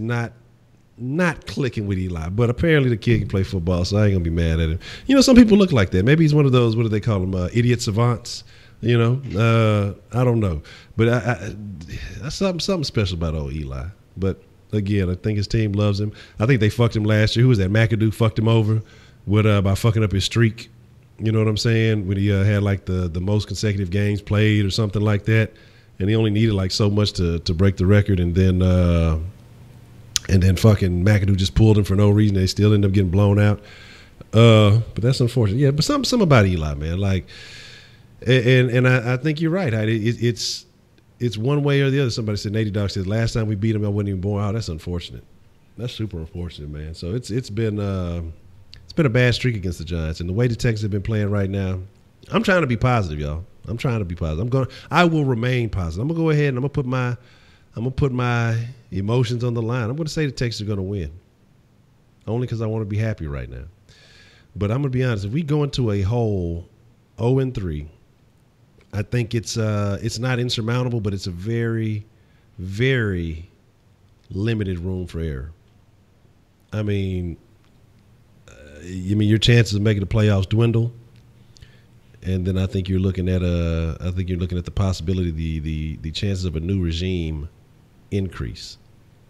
Speaker 1: not clicking with Eli, but apparently the kid can play football, so I ain't gonna be mad at him. You know, some people look like that. Maybe he's one of those, what do they call them, idiot savants? You know, I don't know, but that's something special about old Eli. But again, I think his team loves him. I think they fucked him last year. Who was that? McAdoo fucked him over by fucking up his streak. You know what I'm saying? When he had like the most consecutive games played or something like that, and he only needed like so much to break the record, and then fucking McAdoo just pulled him for no reason. They still end up getting blown out. But that's unfortunate. Yeah, but something about Eli, man. Like, and I think you're right. It's one way or the other. Somebody said, Nady Dog said, last time we beat him, I wasn't even born. Oh, that's unfortunate. That's super unfortunate, man. So it's been a bad streak against the Giants, and the way the Texans have been playing right now, I'm trying to be positive, y'all. I'm trying to be positive. I will remain positive. I'm gonna go ahead and I'm gonna put my emotions on the line. I'm going to say the Texans are going to win, only because I want to be happy right now. But I'm going to be honest. If we go into a whole 0-3, I think it's not insurmountable, but it's a very, very limited room for error. I mean, your chances of making the playoffs dwindle, and then I think you're looking at the possibility, the chances of a new regime increase.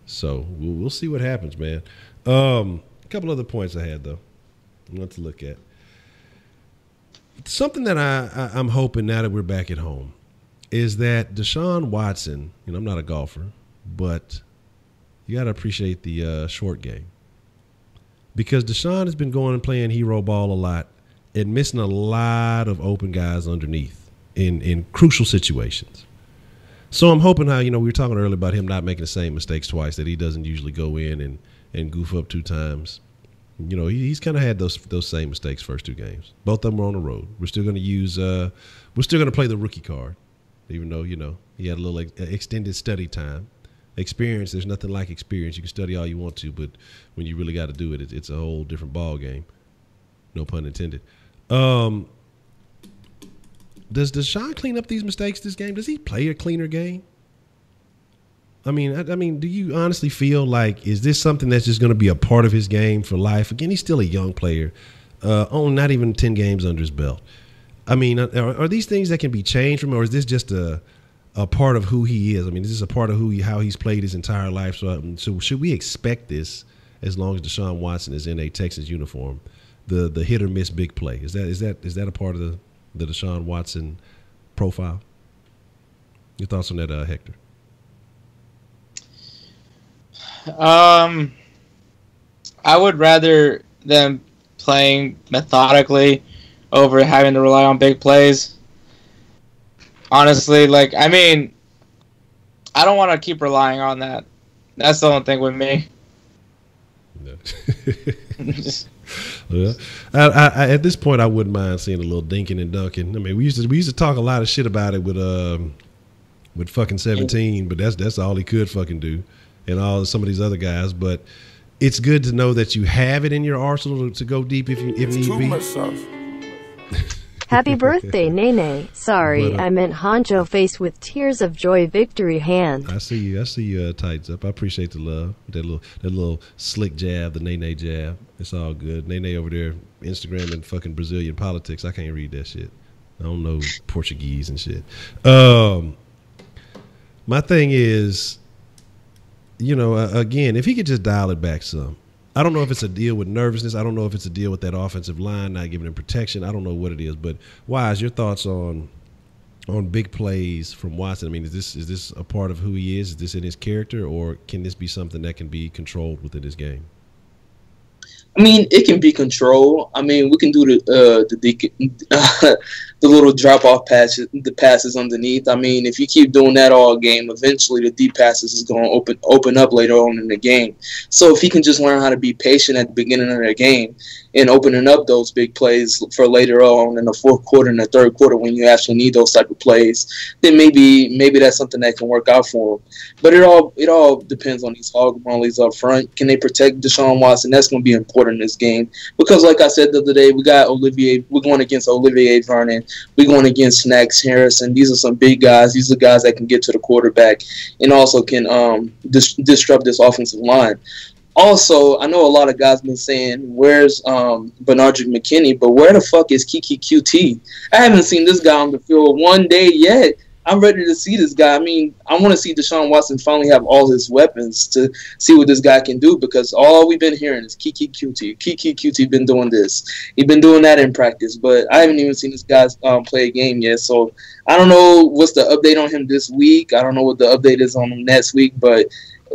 Speaker 1: So we'll see what happens, man. A couple other points I had, though, I want to look at. Something that I'm hoping now that we're back at home is that Deshaun Watson, I'm not a golfer, but you got to appreciate the short game. because Deshaun has been going and playing hero ball a lot and missing a lot of open guys underneath in crucial situations. So I'm hoping how, we were talking earlier about him not making the same mistakes twice, that he doesn't usually go in and goof up 2 times. He's kind of had those same mistakes first 2 games. Both of them were on the road. We're still going to play the rookie card, even though, he had a little extended study time. Experience, there's nothing like experience. You can study all you want to, but when you really got to do it, it's a whole different ball game. No pun intended. Does Deshaun clean up these mistakes this game? Does he play a cleaner game? I mean, do you honestly feel like, is this something that's just going to be a part of his game for life? Again, he's still a young player, only not even 10 games under his belt. I mean, are these things that can be changed from, or is this just a part of who he is? I mean, is this a part of how he's played his entire life? So should we expect this as long as Deshaun Watson is in a Texas uniform, the hit or miss big play? Is that a part of the Deshaun Watson profile? Your thoughts on that, Hector?
Speaker 3: I would rather them playing methodically over having to rely on big plays. Honestly, I don't want to keep relying on that. That's the only thing with me.
Speaker 1: Yeah. I at this point, I wouldn't mind seeing a little dinking and dunking. I mean, we used to talk a lot of shit about it with fucking 17, but that's all he could fucking do, and some of these other guys. But it's good to know that you have it in your arsenal to go deep if need be.
Speaker 5: Happy birthday, Nene. Sorry, I meant Honcho face with tears of joy victory hand.
Speaker 1: I see you tights up. I appreciate the love. That little slick jab, the Nene jab. It's all good. Nene over there, Instagram and fucking Brazilian politics. I can't read that shit. I don't know Portuguese and shit. My thing is, again, if he could just dial it back some. I don't know if it's a deal with nervousness. I don't know if it's a deal with that offensive line not giving him protection. I don't know what it is. But Wise, your thoughts on big plays from Watson? I mean, is this a part of who he is? Is this in his character, or can this be something that can be controlled within his game?
Speaker 2: I mean, it can be controlled. I mean, we can do the little drop off passes, the passes underneath. I mean, if you keep doing that all game, eventually the deep passes is going to open up later on in the game. So if he can just learn how to be patient at the beginning of the game and opening up those big plays for later on in the fourth quarter and the third quarter when you actually need those type of plays, then maybe that's something that can work out for him. But it all depends on these hog mollies up front. Can they protect Deshaun Watson? That's going to be important in this game because, like I said the other day, we got Olivier. We're going against Olivier Vernon. We're going against Snacks Harrison. These are some big guys. These are guys that can get to the quarterback and also can disrupt this offensive line. Also, I know a lot of guys been saying, where's Bernard McKinney, but where the fuck is QT? I haven't seen this guy on the field one day yet. I'm ready to see this guy. I mean, I want to see Deshaun Watson finally have all his weapons to see what this guy can do because all we've been hearing is QT been doing this. He's been doing that in practice, but I haven't even seen this guy play a game yet. So I don't know what's the update on him this week. I don't know what the update is on him next week, but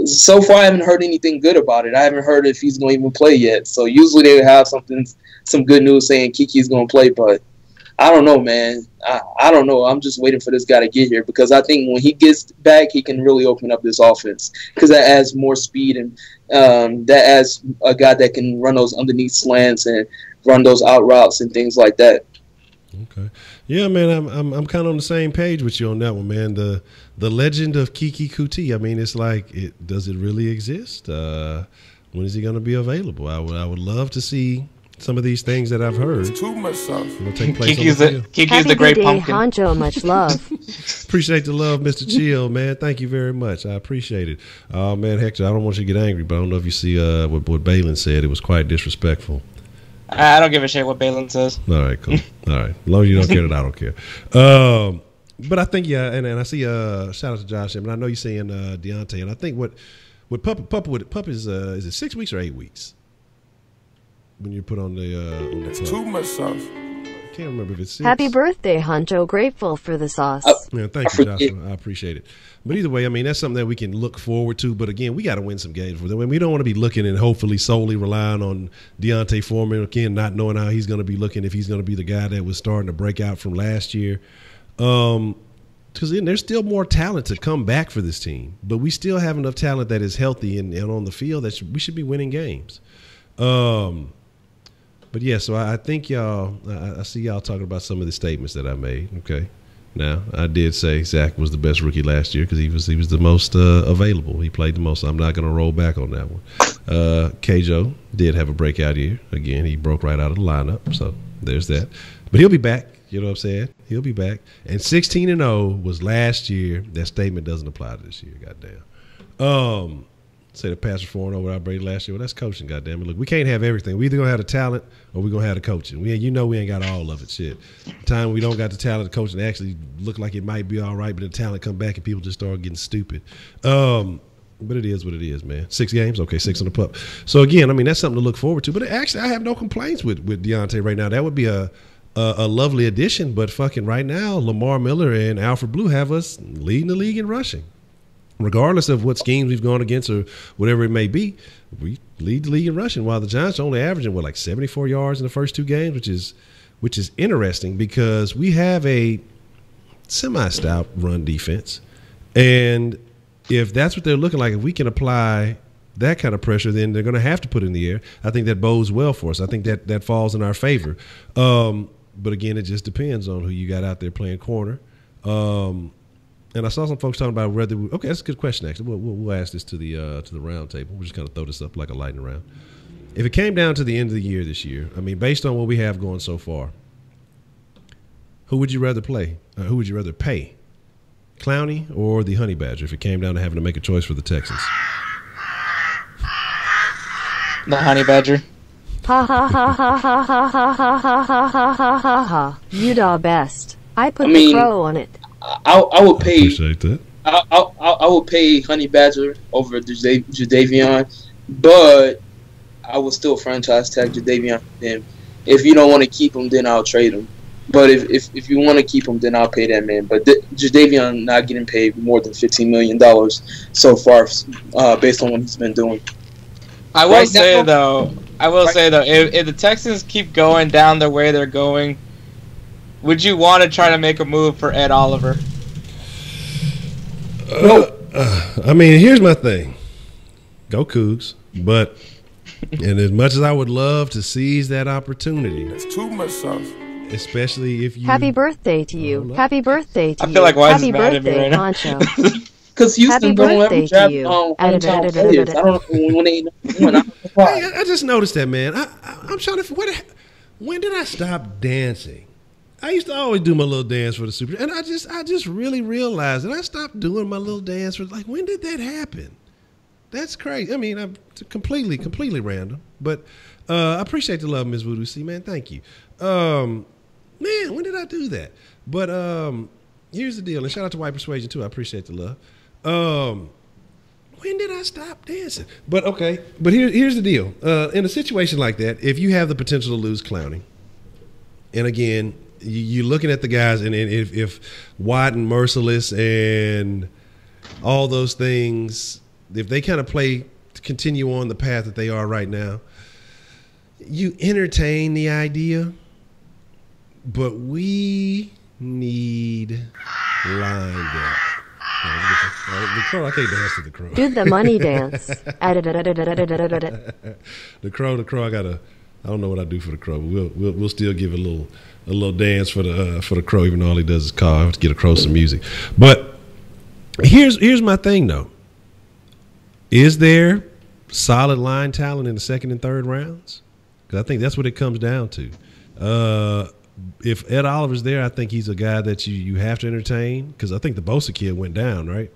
Speaker 2: so far I haven't heard anything good about it. I haven't heard if he's going to even play yet. So usually they would have some good news saying Kiki's going to play, but I don't know, man. I don't know. I'm just waiting for this guy to get here because I think when he gets back, he can really open up this offense because that adds more speed and that adds a guy that can run those underneath slants and run those out routes and things like that.
Speaker 1: Okay. Yeah, man, I'm kind of on the same page with you on that one, man. The legend of Kiki Kuti. I mean, it's like, does it really exist? When is he going to be available? I would love to see some of these things that I've heard.
Speaker 4: It's too much sauce.
Speaker 1: Take place
Speaker 3: Kiki's the great
Speaker 5: birthday,
Speaker 3: pumpkin.
Speaker 5: Honcho, much love.
Speaker 1: Appreciate the love, Mr. Chill, man. Thank you very much. I appreciate it. Oh, man, Hector, I don't want you to get angry, but I don't know if you see what Balin said. It was quite disrespectful.
Speaker 3: I don't give a shit what Balin says.
Speaker 1: All right, cool. All right. As long as you don't care, that I don't care. But I think, yeah, and I see shout out to Josh, and I know you're saying Deontay, and I think what Pup is it 6 weeks or 8 weeks? When you put on the
Speaker 4: it's too much sauce.
Speaker 1: can't remember if it's 6.
Speaker 5: Happy birthday, Honcho. Grateful for the sauce.
Speaker 1: Yeah, thank you, Joshua. I appreciate it. But either way, I mean, that's something that we can look forward to. But again, we got to win some games for them. We don't want to be looking and hopefully solely relying on Deontay Foreman, again, not knowing how he's going to be looking, if he's going to be the guy that was starting to break out from last year. Because there's still more talent to come back for this team. But we still have enough talent that is healthy and on the field that we should be winning games. But yeah, so I think y'all, I see y'all talking about some of the statements that I made. Okay, now I did say Zach was the best rookie last year because he was the most available. He played the most. So I'm not going to roll back on that one. Kjo did have a breakout year. Again, he broke right out of the lineup. So there's that. But he'll be back. You know what I'm saying? He'll be back. And 16-0 was last year. That statement doesn't apply to this year. Goddamn. Say the Pats were 4-0 without Brady last year. Well, that's coaching, goddamn it. Look, we can't have everything. We either going to have the talent or we're going to have the coaching. We ain't got all of it, shit. The time we don't got the talent, the coaching actually look like it might be all right, but the talent come back and people just start getting stupid. But it is what it is, man. 6 games? Okay, 6 on the pup. So, again, I mean, that's something to look forward to. But actually, I have no complaints with Deontay right now. That would be a lovely addition, but fucking right now, Lamar Miller and Alfred Blue have us leading the league in rushing. Regardless of what schemes we've gone against or whatever it may be, we lead the league in rushing, while the Giants are only averaging, like 74 yards in the first 2 games, which is interesting because we have a semi-stout run defense. And if that's what they're looking like, if we can apply that kind of pressure, then they're going to have to put in the air. I think that bodes well for us. I think that falls in our favor. But again, it just depends on who you got out there playing corner. And I saw some folks talking about whether okay, that's a good question actually. We'll ask this to the round table. We'll just kind of throw this up like a lightning round. If it came down to the end of the year this year, I mean, based on what we have going so far, who would you rather play? Who would you rather pay? Clowney or the Honey Badger if it came down to having to make a choice for the Texans?
Speaker 3: The Honey Badger.
Speaker 5: Ha ha ha ha ha ha ha ha ha ha ha ha ha. You da best. I put the crow on it.
Speaker 2: I would pay.
Speaker 1: Appreciate that.
Speaker 2: I would pay Honey Badger over Jadeveon, but I would still franchise tag Jadeveon. And if you don't want to keep him, then I'll trade him. But if you want to keep him, then I'll pay that man. But Jadeveon not getting paid more than $15 million so far, based on what he's been doing.
Speaker 3: I will say though, if the Texans keep going down the way they're going, would you want to try to make a move for Ed Oliver?
Speaker 1: I mean, here's my thing. Go Cougs. But, and as much as I would love to seize that opportunity.
Speaker 4: That's too much sauce.
Speaker 1: Especially if you.
Speaker 5: Happy birthday to you. Happy birthday to you.
Speaker 3: I feel like why
Speaker 5: Happy
Speaker 3: is mad at me
Speaker 5: birthday,
Speaker 3: right now?
Speaker 5: Honcho.
Speaker 2: Because Houston don't ever draft hometown players. I don't know when they win.
Speaker 1: I just noticed that, man. I'm trying to. When did I stop dancing? I used to always do my little dance for the Super, and I just really realized that I stopped doing my little dance for, like, when did that happen? That's crazy. I mean, I'm completely random, but I appreciate the love, Ms. Voodoo C, man. Thank you. Man, when did I do that? But here's the deal, and shout out to White Persuasion too. I appreciate the love. When did I stop dancing? But okay, but here's the deal. In a situation like that, if you have the potential to lose Clowney, and again, you're looking at the guys, and if Watt and Merciless and all those things, if they kind of continue on the path that they are right now, you entertain the idea, but we need line depth. The crow, I can't dance to the crow.
Speaker 5: Do the money dance.
Speaker 1: The crow, I don't know what I do for the crow, but we'll still give a little dance for the crow, even though all he does is call. I have to get a crow some music. But here's my thing though. Is there solid line talent in the second and third rounds? Because I think that's what it comes down to. If Ed Oliver's there, I think he's a guy that you have to entertain, because I think the Bosa kid went down, right?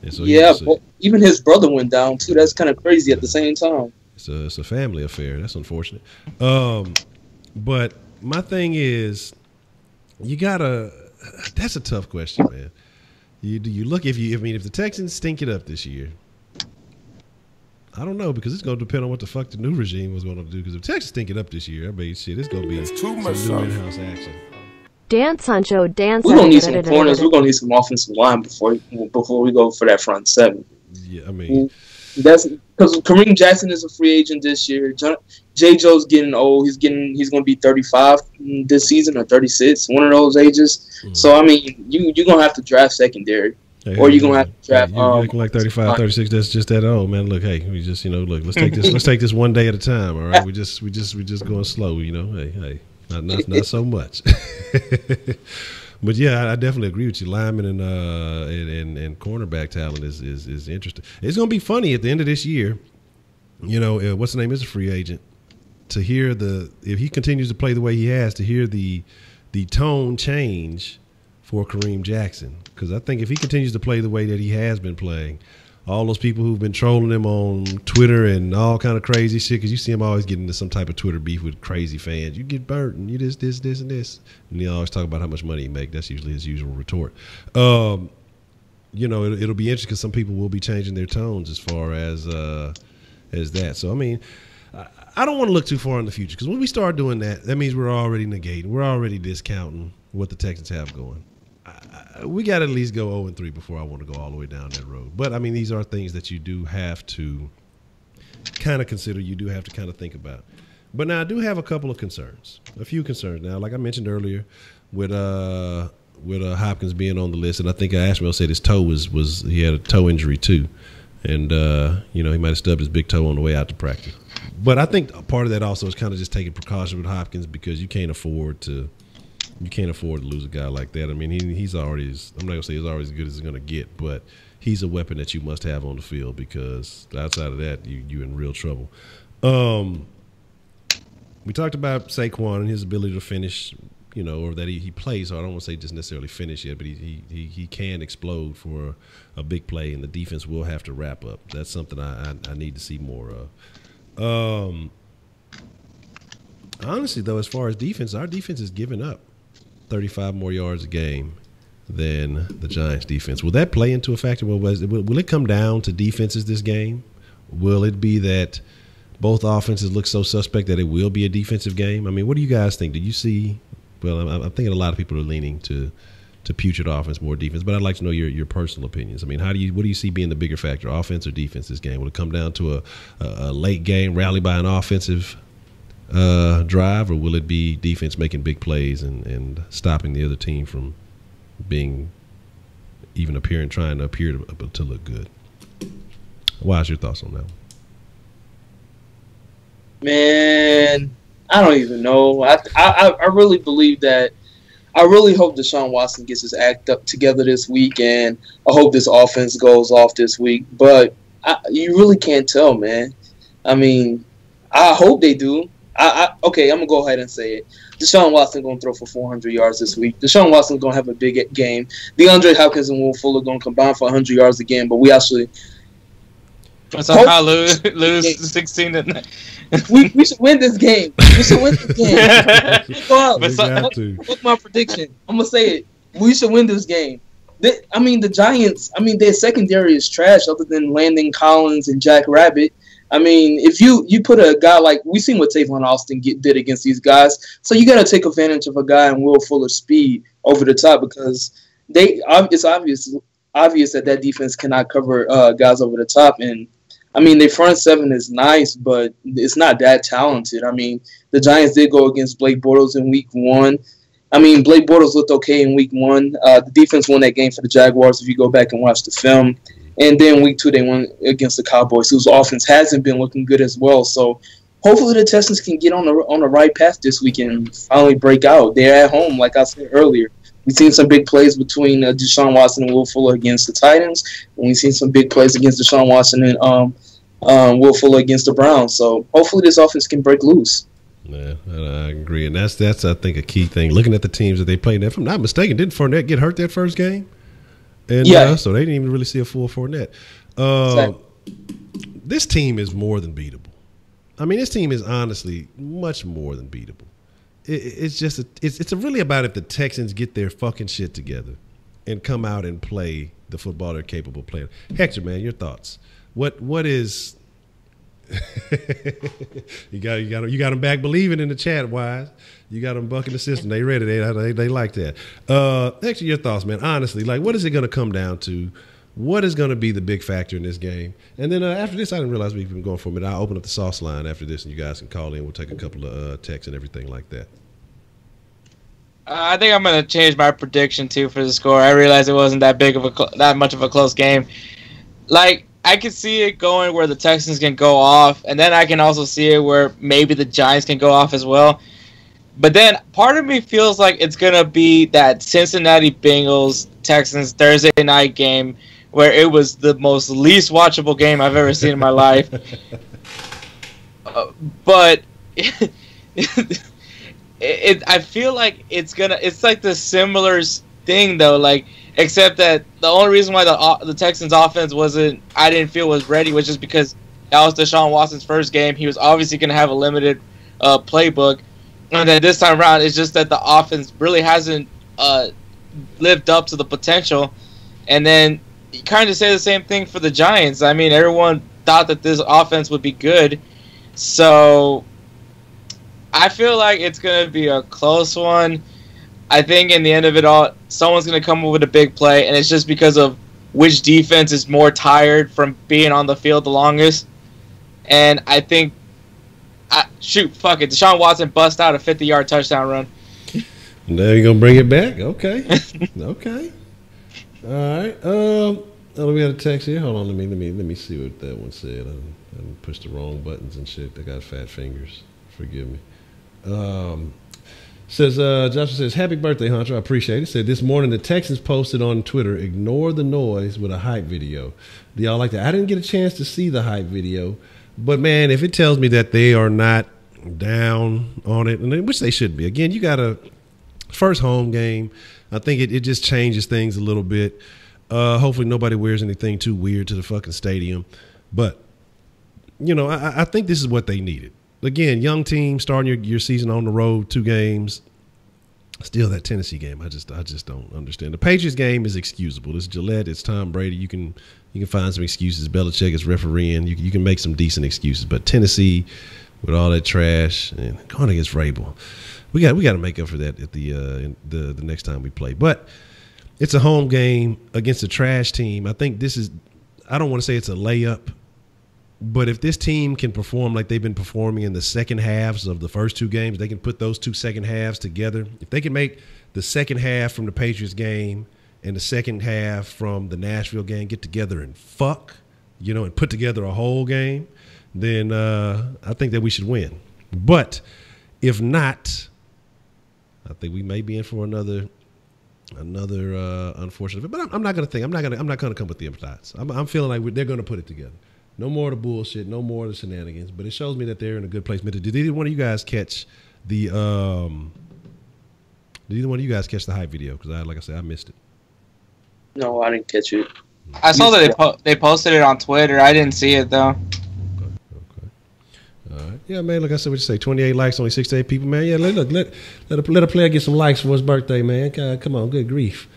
Speaker 1: And so
Speaker 2: well, even his brother went down too. That's kind of crazy at the same time.
Speaker 1: It's a family affair. That's unfortunate. But my thing is, that's a tough question, man. You look, if the Texans stink it up this year, I don't know, because it's going to depend on what the fuck the new regime was going to do. Because if Texas think it up this year, I mean, shit, it's going to be some new in-house action.
Speaker 5: Dance, Honcho, dance.
Speaker 2: We're going to need some corners. We're going to need some offensive line before we go for that front seven.
Speaker 1: Yeah, I mean.
Speaker 2: That's because Kareem Jackson is a free agent this year. J. Joe's getting old. He's going to be 35 this season or 36, one of those ages. Mm-hmm. So, I mean, you're going to have to draft secondary. Or you're gonna have to draft.
Speaker 1: You're acting like 35, 36. That's just that old, man. Look, hey, we just look. Let's take this. Let's take this one day at a time. All right, we just going slow. Hey, not so much. But yeah, I definitely agree with you. Lineman and cornerback talent is interesting. It's gonna be funny at the end of this year. What's the name is a free agent. To hear if he continues to play the way he has, to hear the tone change for Kareem Jackson, because I think if he continues to play the way that he has been playing, all those people who've been trolling him on Twitter and all kind of crazy shit, because you see him always getting into some type of Twitter beef with crazy fans. You get burnt and you this, and this. And he always talk about how much money he make. That's usually his usual retort. It'll be interesting because some people will be changing their tones as far as that. So, I mean, I don't want to look too far in the future, because when we start doing that means we're already negating. We're already discounting what the Texans have going. We got to at least go 0-3 before I want to go all the way down that road. But, I mean, these are things that you do have to kind of consider. You do have to kind of think about. But now I do have a couple of concerns, a few concerns. Now, like I mentioned earlier, with Hopkins being on the list, and I think Ashwell said his toe was he had a toe injury too. And, he might have stubbed his big toe on the way out to practice. But I think part of that also is kind of just taking precaution with Hopkins, because you can't afford to lose a guy like that. I mean, he's already, I'm not going to say he's already as good as he's going to get, but he's a weapon that you must have on the field, because outside of that, you're in real trouble. We talked about Saquon and his ability to finish, or that he plays. So I don't want to say just necessarily finish yet, but he can explode for a big play, and the defense will have to wrap up. That's something I need to see more of. Honestly, though, as far as defense, our defense is giving up 35 more yards a game than the Giants' defense. Will that play into a factor? Will it come down to defenses this game? Will it be that both offenses look so suspect that it will be a defensive game? I mean, what do you guys think? Do you see – well, I'm thinking a lot of people are leaning to putrid offense, more defense, but I'd like to know your personal opinions. I mean, what do you see being the bigger factor, offense or defense this game? Will it come down to a late game rally by an offensive drive, or will it be defense making big plays and stopping the other team from being trying to appear to look good? What's your thoughts on that?
Speaker 2: Man, I don't even know. I really believe that. I really hope Deshaun Watson gets his act up together this week, and I hope this offense goes off this week. But you really can't tell, man. I mean, I hope they do. Okay, I'm going to go ahead and say it. Deshaun Watson going to throw for 400 yards this week. Deshaun Watson going to have a big game. DeAndre Hopkins and Will Fuller going to combine for 100 yards again, but we actually
Speaker 3: somehow lose 16 to 9.
Speaker 2: we should win this game. We should win this game. What's my prediction? I'm going to say it. We should win this game. The Giants, their secondary is trash other than Landon Collins and Jack Rabbit. I mean, if you put a guy like – we seen what Tavon Austin did against these guys. So you got to take advantage of a guy in Will Fuller's speed over the top, because it's obvious that defense cannot cover guys over the top. And, their front seven is nice, but it's not that talented. The Giants did go against Blake Bortles in week 1. Blake Bortles looked okay in week 1. The defense won that game for the Jaguars if you go back and watch the film. And then week 2, they won against the Cowboys, whose offense hasn't been looking good as well. So hopefully the Texans can get on the right path this week and finally break out. They're at home, like I said earlier. We've seen some big plays between Deshaun Watson and Will Fuller against the Titans, and we've seen some big plays against Deshaun Watson and Will Fuller against the Browns. So hopefully this offense can break loose.
Speaker 1: Yeah, I agree, and that's I think a key thing. Looking at the teams that they played, if I'm not mistaken, didn't Fournette get hurt that first game? And so they didn't even really see a full Fournette. Exactly. This team is more than beatable. This team is honestly much more than beatable. It's really about if the Texans get their fucking shit together and come out and play the football they're capable of playing. Hector, man, your thoughts? What is you got them back believing in the chat, Wise. You got them bucking the system. They ready. They like that. Actually, your thoughts, man. Honestly, like, what is it going to come down to? What is going to be the big factor in this game? And then after this, I didn't realize we've been going for a minute. I'll open up the Sauceline after this, and you guys can call in. We'll take a couple of texts and everything like that.
Speaker 3: I think I'm going to change my prediction, too, for the score. I realized it wasn't that much of a close game. Like, I can see it going where the Texans can go off, and then I can also see it where maybe the Giants can go off as well. But then part of me feels like it's going to be that Cincinnati Bengals-Texans Thursday night game where it was the most least watchable game I've ever seen in my life. But I feel like it's like the similar thing, though, like, except that the only reason why the Texans offense I didn't feel was ready was just because that was Deshaun Watson's first game. He was obviously going to have a limited playbook. And then this time around, it's just that the offense really hasn't lived up to the potential. And then you kind of say the same thing for the Giants. I mean, everyone thought that this offense would be good. So I feel like it's going to be a close one. I think in the end of it all, someone's going to come up with a big play, and it's just because of which defense is more tired from being on the field the longest. And I think, fuck it, Deshaun Watson bust out a 50-yard touchdown run.
Speaker 1: Now you're going to bring it back? Okay. Okay. All right. We got a text here. Hold on. Let me see what that one said. I pushed the wrong buttons and shit. I got fat fingers. Forgive me. Joshua says, happy birthday, Honcho. I appreciate it. Said, this morning the Texans posted on Twitter, ignore the noise with a hype video. Do y'all like that? I didn't get a chance to see the hype video, but man, if it tells me that they are not down on it, and which they should be. Again, you got a first home game. I think it just changes things a little bit. Hopefully nobody wears anything too weird to the fucking stadium. But, you know, I think this is what they needed. Again, young team starting your season on the road, 2 games. Still that Tennessee game, I just don't understand. The Patriots game is excusable. It's Gillette, it's Tom Brady. You can find some excuses. Belichick is refereeing. You can make some decent excuses. But Tennessee, with all that trash and going against Vrabel, we got to make up for that at the next time we play. But it's a home game against a trash team. I think this is. I don't want to say it's a layup. But if this team can perform like they've been performing in the second halves of the first 2 games, they can put those 2 second halves together. If they can make the second half from the Patriots game and the second half from the Nashville game get together and and put together a whole game, then I think that we should win. But if not, I think we may be in for another unfortunate. But I'm not going to think. I'm not going to come with the thoughts. I'm feeling like they're going to put it together. No more of the bullshit, no more of the shenanigans. But it shows me that they're in a good place. Did either one of you guys catch the hype video? Because like I said, I missed it.
Speaker 2: No, I didn't catch it.
Speaker 3: I saw that they posted it on Twitter. I didn't see it though.
Speaker 1: Okay. All right. Yeah, man. Like I said, what you say? 28 likes, only 68 people, man. Yeah. Let a player get some likes for his birthday, man. God, come on, good grief.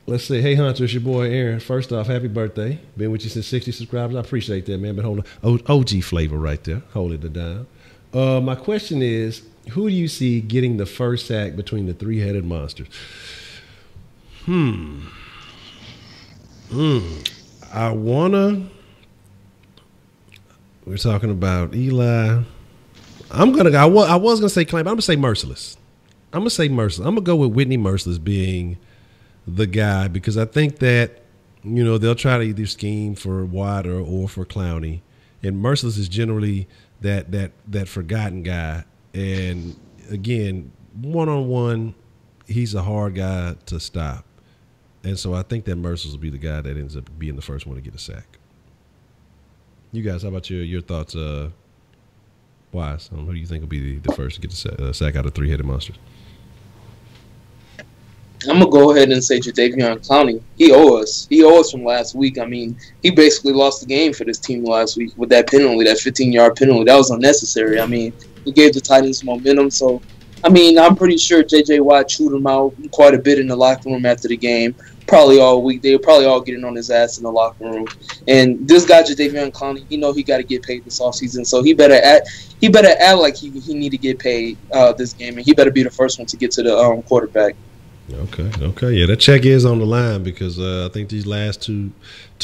Speaker 1: Let's see. Hey, Honcho, it's your boy Aaron. First off, happy birthday. Been with you since 60 subscribers. I appreciate that, man. Been holding OG flavor right there. Holding it down. My question is, who do you see getting the first sack between the 3-headed monsters? We're talking about Eli. I was gonna say Clay, but I'm gonna say Merciless. I'm gonna go with Whitney Merciless being the guy, because I think that, they'll try to either scheme for Watt or for Clowney, and Merciless is generally that forgotten guy. And again, 1-on-1, he's a hard guy to stop, and so I think that Merciless will be the guy that ends up being the first one to get a sack. You guys, how about your thoughts? Wise, who do you think will be the first to get a sack out of 3-headed monsters?
Speaker 2: I'm going to go ahead and say Jadeveon Clowney. He owes us from last week. I mean, he basically lost the game for this team last week with that penalty, that 15-yard penalty. That was unnecessary. I mean, he gave the Titans momentum, so I mean, I'm pretty sure J.J. Watt chewed him out quite a bit in the locker room after the game. Probably all week. They were probably all getting on his ass in the locker room. And this guy, Jadeveon Clowney, he got to get paid this offseason. So he better act like he need to get paid this game, and he better be the first one to get to the quarterback.
Speaker 1: Okay. Yeah, that check is on the line because I think these last two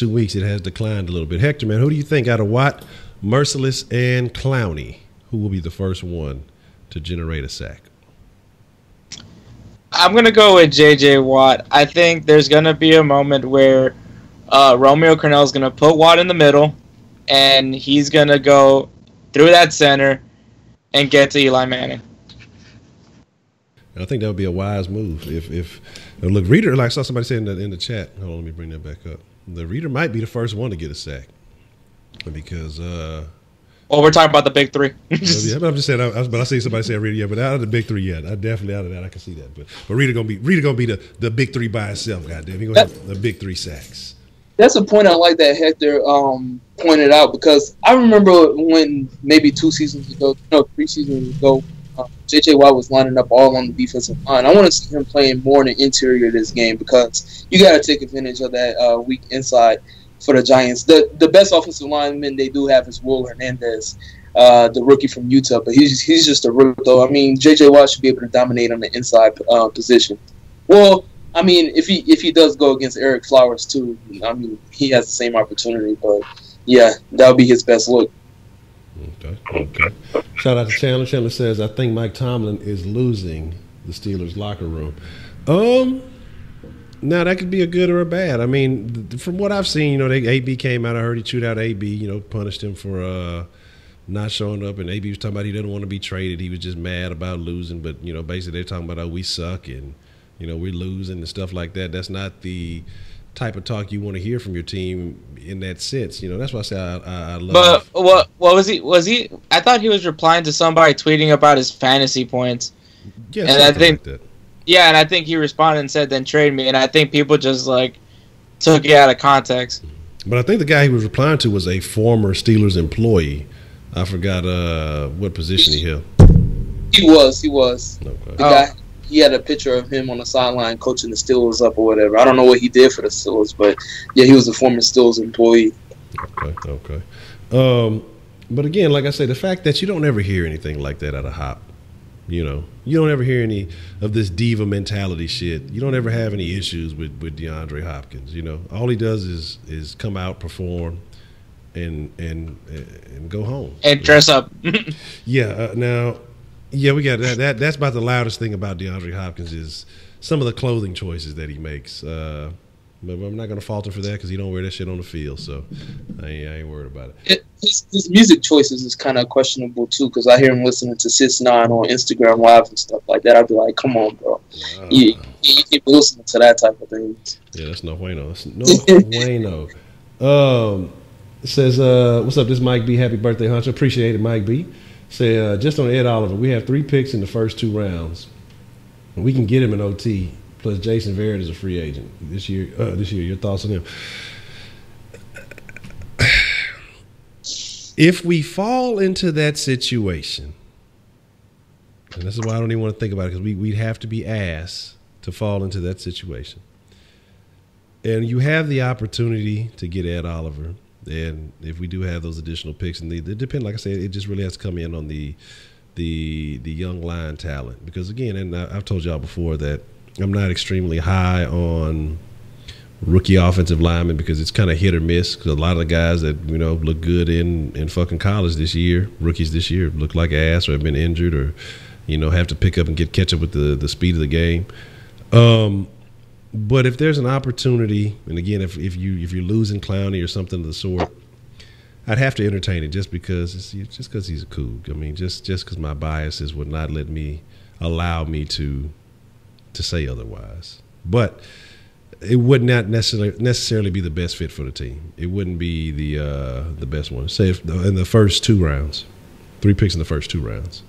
Speaker 1: weeks it has declined a little bit. Hector, man, who do you think out of Watt, Merciless, and Clowney, who will be the first one to generate a sack?
Speaker 3: I'm going to go with J.J. Watt. I think there's going to be a moment where Romeo Crennel is going to put Watt in the middle, and he's going to go through that center and get to Eli Manning.
Speaker 1: I think that would be a wise move. If look, Reader, like I saw somebody say in the chat. Hold on, let me bring that back up. The Reader might be the first one to get a sack because.
Speaker 3: Well, we're talking about the big three.
Speaker 1: Yeah, but I'm just saying. But I see somebody say Reader, yeah, but out of the big three, yeah, I definitely out of that I can see that. But Reader gonna be the big three by itself. Goddamn, he gonna have the big three sacks.
Speaker 2: That's a point I like that Hector pointed out because I remember when maybe 3 seasons ago, J.J. Watt was lining up all on the defensive line. I want to see him playing more in the interior of this game because you got to take advantage of that weak inside for the Giants. The best offensive lineman they do have is Will Hernandez, the rookie from Utah, but he's just a rookie, though. I mean, J.J. Watt should be able to dominate on the inside position. Well, I mean, if he does go against Eric Flowers, too, I mean, he has the same opportunity, but, yeah, that would be his best look.
Speaker 1: Okay. Shout out to Chandler. Chandler says, I think Mike Tomlin is losing the Steelers' locker room. Now, that could be a good or a bad. I mean, from what I've seen, AB came out. I heard he chewed out AB, punished him for not showing up. And AB was talking about he didn't want to be traded. He was just mad about losing. But, basically they're talking about, we suck and, we're losing and stuff like that. That's not the type of talk you want to hear from your team in that sense. That's why I say I love.
Speaker 3: But what was he? I thought he was replying to somebody tweeting about his fantasy points.
Speaker 1: Yeah,
Speaker 3: and I think
Speaker 1: like that.
Speaker 3: Yeah, and I think he responded and said, "Then trade me." And I think people just took it out of context.
Speaker 1: But I think the guy he was replying to was a former Steelers employee. I forgot what position he held.
Speaker 2: He was.
Speaker 1: Okay.
Speaker 2: The guy. He had a picture of him on the sideline coaching the Steelers up or whatever. I don't know what he did for the Steelers, but yeah, he was a former Steelers employee.
Speaker 1: Okay. But again, like I say, the fact that you don't ever hear anything like that out of Hop, you don't ever hear any of this diva mentality shit. You don't ever have any issues with DeAndre Hopkins. All he does is come out, perform, and go home
Speaker 3: and dress up.
Speaker 1: Yeah. Now. Yeah, we got that. That's about the loudest thing about DeAndre Hopkins is some of the clothing choices that he makes. But I'm not going to fault him for that because he don't wear that shit on the field, so I ain't worried about it.
Speaker 2: His music choices is kind of questionable too because I hear him listening to 6ix9ine on Instagram Live and stuff like that. I'd be like, come on, bro. You can't be listening to that type of thing.
Speaker 1: Yeah, that's no bueno. It says, what's up? This is Mike B. Happy birthday, Honcho. Appreciate it, Mike B. Say, just on Ed Oliver, we have 3 picks in the first 2 rounds. We can get him in OT. Plus, Jason Verrett is a free agent this year. Your thoughts on him? If we fall into that situation, and this is why I don't even want to think about it, because we'd have to be ass to fall into that situation. And you have the opportunity to get Ed Oliver. And if we do have those additional picks, and they depend, like I said, it just really has to come in on the young line talent. Because again, and I've told y'all before that I'm not extremely high on rookie offensive linemen because it's kind of hit or miss. Because a lot of the guys that look good in fucking college this year, rookies this year, look like ass or have been injured or have to pick up and catch up with the speed of the game. But if there's an opportunity, and again, if you're losing Clowney or something of the sort, I'd have to entertain it just because he's a Coug. I mean, just because my biases would not allow me to say otherwise. But it would not necessarily be the best fit for the team. It wouldn't be the best one. Say in the first 2 rounds, 3 picks in the first 2 rounds.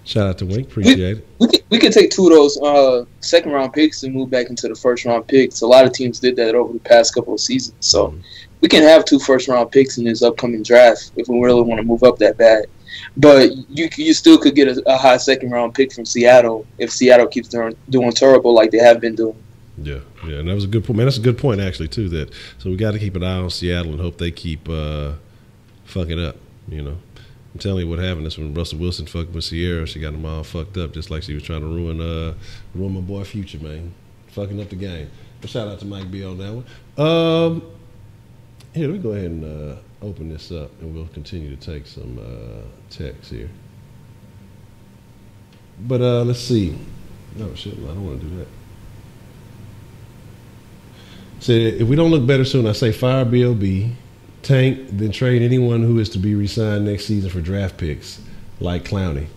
Speaker 1: Shout out to Wink, appreciate it.
Speaker 2: We could take 2 of those second-round picks and move back into the first-round picks. A lot of teams did that over the past couple of seasons. So we can have 2 first-round picks in this upcoming draft if we really want to move up that bad. But you still could get a high second round pick from Seattle if Seattle keeps doing terrible like they have been doing.
Speaker 1: Yeah, and that was a good point, man. That's a good point actually too. So we got to keep an eye on Seattle and hope they keep fucking up. I'm telling you what happened is when Russell Wilson fucked with Sierra, she got them all fucked up just like she was trying to ruin my boy Future, man, fucking up the game. But shout out to Mike B on that one. Here, let me go ahead and open this up, and we'll continue to take some texts here. But let's see. No shit, I don't want to do that. So if we don't look better soon, I say fire B.O.B., tank, then trade anyone who is to be re-signed next season for draft picks, like Clowney.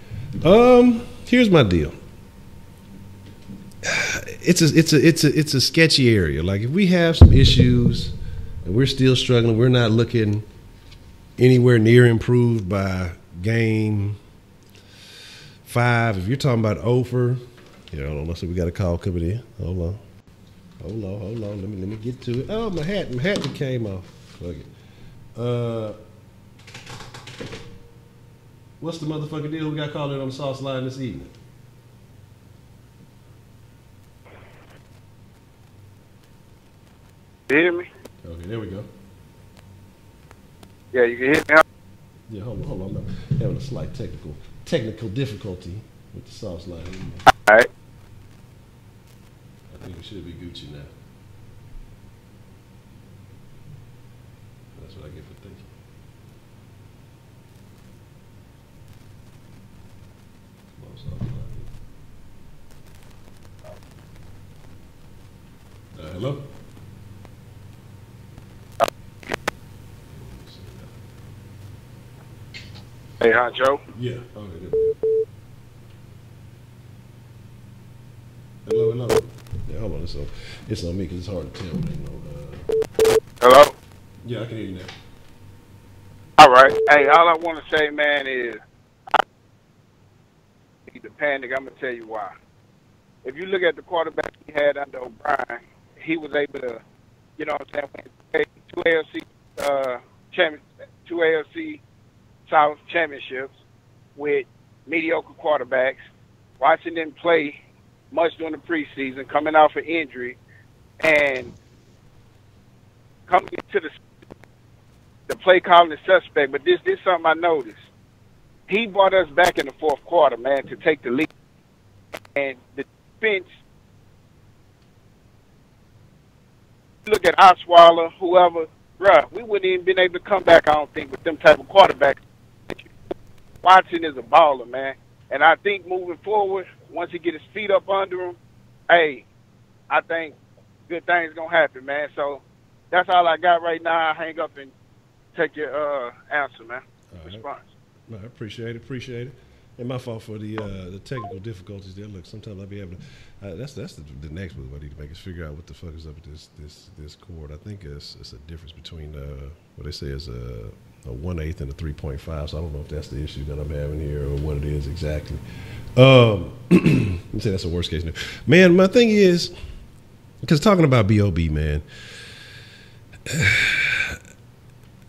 Speaker 1: Here's my deal. It's a sketchy area. Like if we have some issues and we're still struggling, we're not looking anywhere near improved by game 5. If you're talking about over, hold on, let's see, we got a call coming in. Hold on. Let me get to it. Oh, my hat that came off. Fuck it. What's the motherfucking deal? We got called in on the Sauceline this evening.
Speaker 4: You hear me?
Speaker 1: Okay, there we go.
Speaker 4: Yeah, you can hear me.
Speaker 1: Yeah, hold on. I'm having a slight technical difficulty with the Sauceline.
Speaker 4: All right.
Speaker 1: I think we should be Gucci now. That's what I get for thinking. Come on, Sauceline. Hello?
Speaker 4: Hey, Honcho.
Speaker 1: Yeah. Okay, good. Hello. Yeah, hold on. It's on me because it's hard to tell.
Speaker 4: Hello?
Speaker 1: Yeah, I can hear you now.
Speaker 4: All right. Hey, all I want to say, man, is the panic. I'm going to tell you why. If you look at the quarterback he had under O'Brien, he was able to, win two AFC South championships with mediocre quarterbacks, watching them play much during the preseason, coming off an injury, and coming into the play calling is suspect. But this is something I noticed. He brought us back in the fourth quarter, man, to take the lead. And the defense, look at Osweiler, whoever, bruh, we wouldn't even been able to come back, I don't think, with them type of quarterbacks. Watson is a baller, man. And I think moving forward, once he get his feet up under him, hey, I think good things going to happen, man. So that's all I got right now. I'll hang up and take your answer, man. Response.
Speaker 1: No, I appreciate it. And my fault for the technical difficulties there. Look, sometimes I'll be able to. That's the next move I need to make is figure out what the fuck is up with this chord. I think it's a difference between what they say is a 1/8 and a 3.5. So I don't know if that's the issue that I'm having here or what it is exactly. Let me say that's the worst case. Man, my thing is, because talking about B.O.B., man.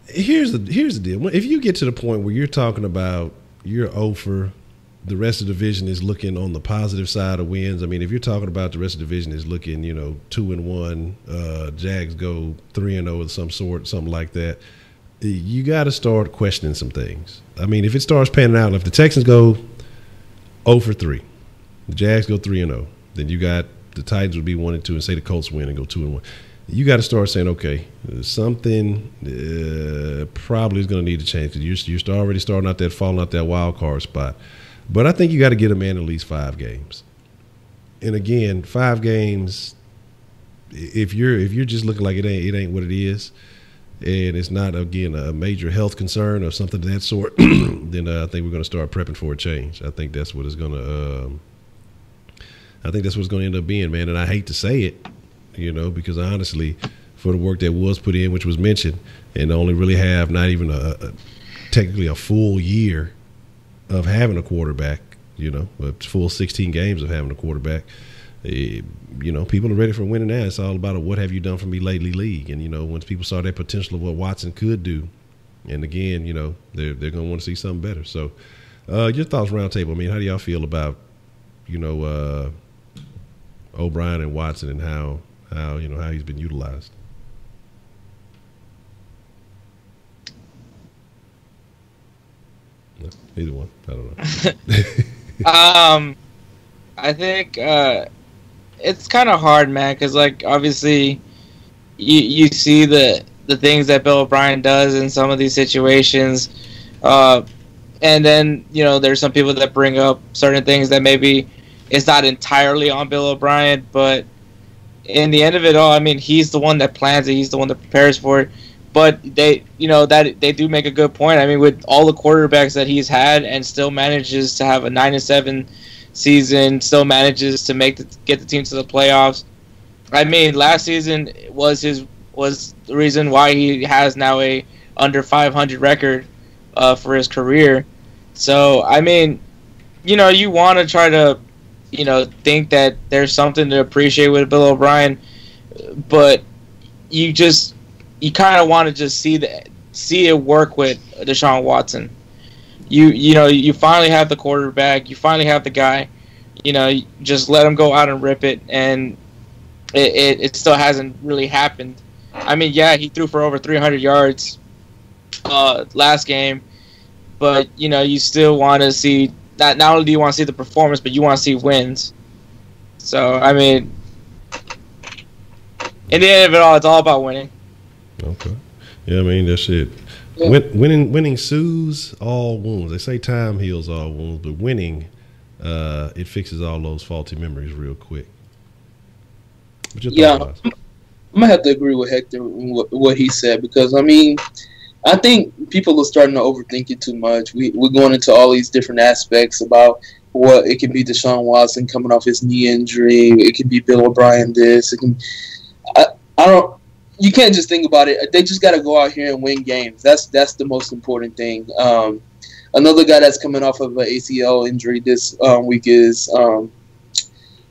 Speaker 1: Here's the deal. If you get to the point where you're talking about you're over, the rest of the division is looking on the positive side of wins. I mean, if you're talking about the rest of the division is looking, 2-1, Jags go 3-0 of some sort, something like that. You got to start questioning some things. I mean, if it starts panning out, if the Texans go 0-3, the Jags go 3-0, then you got the Titans would be 1-2, and say the Colts win and go 2-1. You got to start saying, okay, something probably is going to need to change because you're already starting out falling out that wild card spot. But I think you got to get a man at least 5 games. And again, 5 games. If you're just looking like it ain't what it is, and it's not again a major health concern or something of that sort, then I think we're going to start prepping for a change. I think that's what it's going to. I think that's what it's going to end up being, man. And I hate to say it. Because honestly, for the work that was put in, which was mentioned, and only really have not even technically a full year of having a quarterback, a full 16 games of having a quarterback, people are ready for winning now. It's all about a what have you done for me lately league. And, once people saw that potential of what Watson could do, And again, you know, they're going to want to see something better. So, your thoughts, roundtable. I mean, how do y'all feel about, you know, O'Brien and Watson and how you know how he's been utilized? No, either one. I don't know.
Speaker 3: I think it's kind of hard, man, because like obviously you see the things that Bill O'Brien does in some of these situations, and then you know there's some people that bring up certain things that maybe it's not entirely on Bill O'Brien, but in the end of it all, I mean he's the one that plans it, he's the one that prepares for it. But they, you know, that they do make a good point. I mean, with all the quarterbacks that he's had, and still manages to have a 9-7 season, still manages to get the team to the playoffs. I mean, last season was the reason why he has now a under 500 record for his career. So I mean, you know, you want to try to, you know, think that there's something to appreciate with Bill O'Brien, but you kind of want to just see it work with Deshaun Watson. You know, you finally have the quarterback. You finally have the guy. You know, you just let him go out and rip it, and it still hasn't really happened. I mean, yeah, he threw for over 300 yards last game, but you know, you still want to see that. Not only do you want to see the performance, but you want to see wins. So, I mean, in the end of it all, it's all about winning.
Speaker 1: Okay. Yeah, I mean, that's it. Yeah. Winning soothes all wounds. They say time heals all wounds, but winning, it fixes all those faulty memories real quick.
Speaker 2: Yeah, I'm going to have to agree with Hector in what he said, because, I mean, I think people are starting to overthink it too much. We're going into all these different aspects about what it can be Deshaun Watson coming off his knee injury. It could be Bill O'Brien this. It can, I don't. You can't just think about it. They just got to go out here and win games. That's the most important thing. Another guy that's coming off of an ACL injury this week is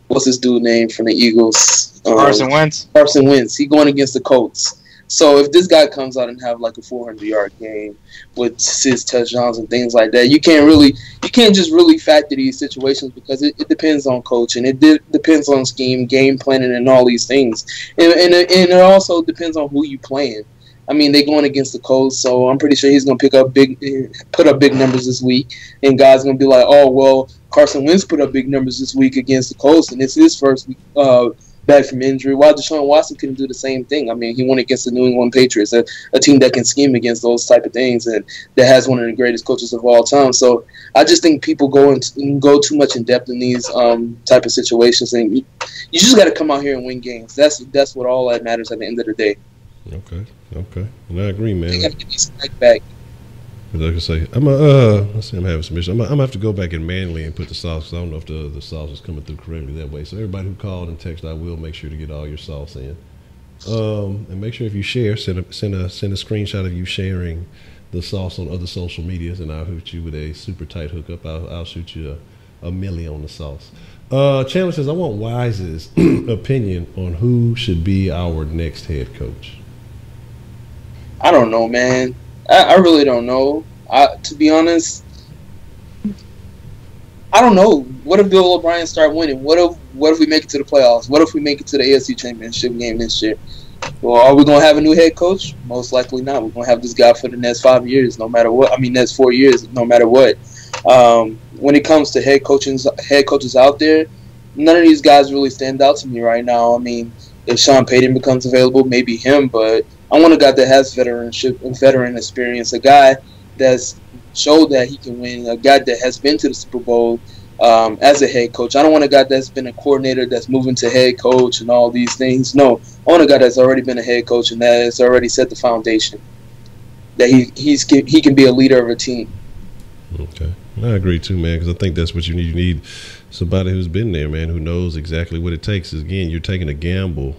Speaker 2: what's his dude name from the Eagles?
Speaker 3: Carson Wentz.
Speaker 2: Carson Wentz. He's going against the Colts. So if this guy comes out and have like a 400-yard game with 6 touchdowns and things like that, you can't just really factor these situations, because it depends on coaching, it depends on scheme, game planning, and all these things, and it also depends on who you playing. I mean, they're going against the Colts, so I'm pretty sure he's going to put up big numbers this week, and guys going to be like, oh well, Carson Wentz put up big numbers this week against the Colts, and it's his first week back from injury, while Deshaun Watson couldn't do the same thing. I mean, he went against the New England Patriots, a team that can scheme against those type of things, and that has one of the greatest coaches of all time. So I just think people go too much in depth in these type of situations, and you just got to come out here and win games. That's what all that matters at the end of the day.
Speaker 1: Okay, and I agree, man.
Speaker 2: They got to get these back.
Speaker 1: Like I say, let's see, I'm having some issues. I'm gonna have to go back in manually and put the sauce, because I don't know if the sauce is coming through correctly that way. So everybody who called and texted, I will make sure to get all your sauce in. And make sure if you share, send a screenshot of you sharing the sauce on other social medias, and I'll hoot you with a super tight hookup. I'll shoot you a milli on the sauce. Chandler says, I want Wise's opinion on who should be our next head coach.
Speaker 2: I don't know, man. I really don't know. To be honest, I don't know. What if Bill O'Brien start winning? What if we make it to the playoffs? What if we make it to the AFC Championship game this year? Well, are we going to have a new head coach? Most likely not. We're going to have this guy for the next 5 years, no matter what. I mean, next 4 years, no matter what. When it comes to head coaches out there, none of these guys really stand out to me right now. I mean, if Sean Payton becomes available, maybe him, but I want a guy that has veteran experience, a guy that's showed that he can win, a guy that has been to the Super Bowl as a head coach. I don't want a guy that's been a coordinator that's moving to head coach and all these things. No, I want a guy that's already been a head coach and that has already set the foundation, that he can be a leader of a team.
Speaker 1: Okay. I agree too, man, because I think that's what you need. You need somebody who's been there, man, who knows exactly what it takes. Again, you're taking a gamble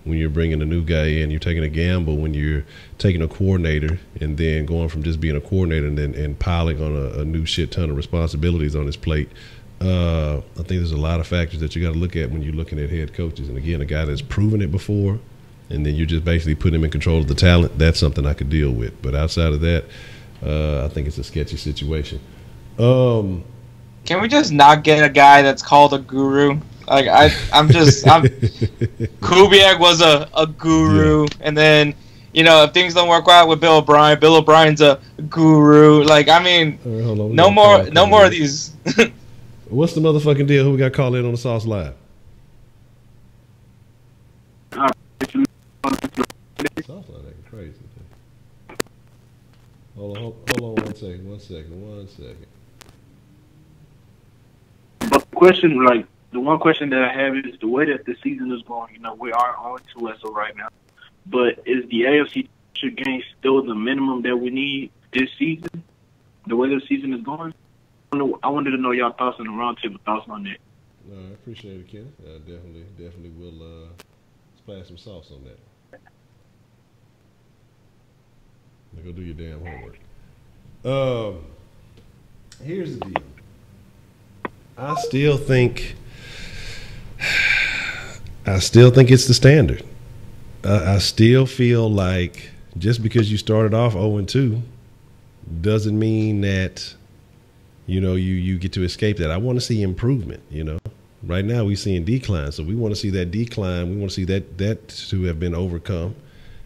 Speaker 1: when you're bringing a new guy in. You're taking a gamble when you're taking a coordinator and then going from just being a coordinator and piling on a new shit ton of responsibilities on his plate. I think there's a lot of factors that you got to look at when you're looking at head coaches. And again, a guy that's proven it before, and then you just basically put him in control of the talent, that's something I could deal with. But outside of that, I think it's a sketchy situation.
Speaker 3: Can we just not get a guy that's called a guru? Like Kubiak was a guru, and then if things don't work out with Bill O'Brien's a guru. Like no more of these.
Speaker 1: What's the motherfucking deal? Who we got called in on the Sauce Live? Sauceline acting crazy. Hold on 1 second.
Speaker 6: But the one question that I have is the way that the season is going. We are on 2 as of right now, but is the AFC game still the minimum that we need this season? The way the season is going, I wanted to know y'all thoughts on the roundtable thoughts on that.
Speaker 1: I appreciate it, Ken. Definitely will splash some sauce on that. Now go do your damn homework. Here's the deal. I still think it's the standard. I still feel like just because you started off 0-2 doesn't mean that you get to escape that. I want to see improvement. Right now we're seeing decline, so we want to see that decline. We want to see that to have been overcome,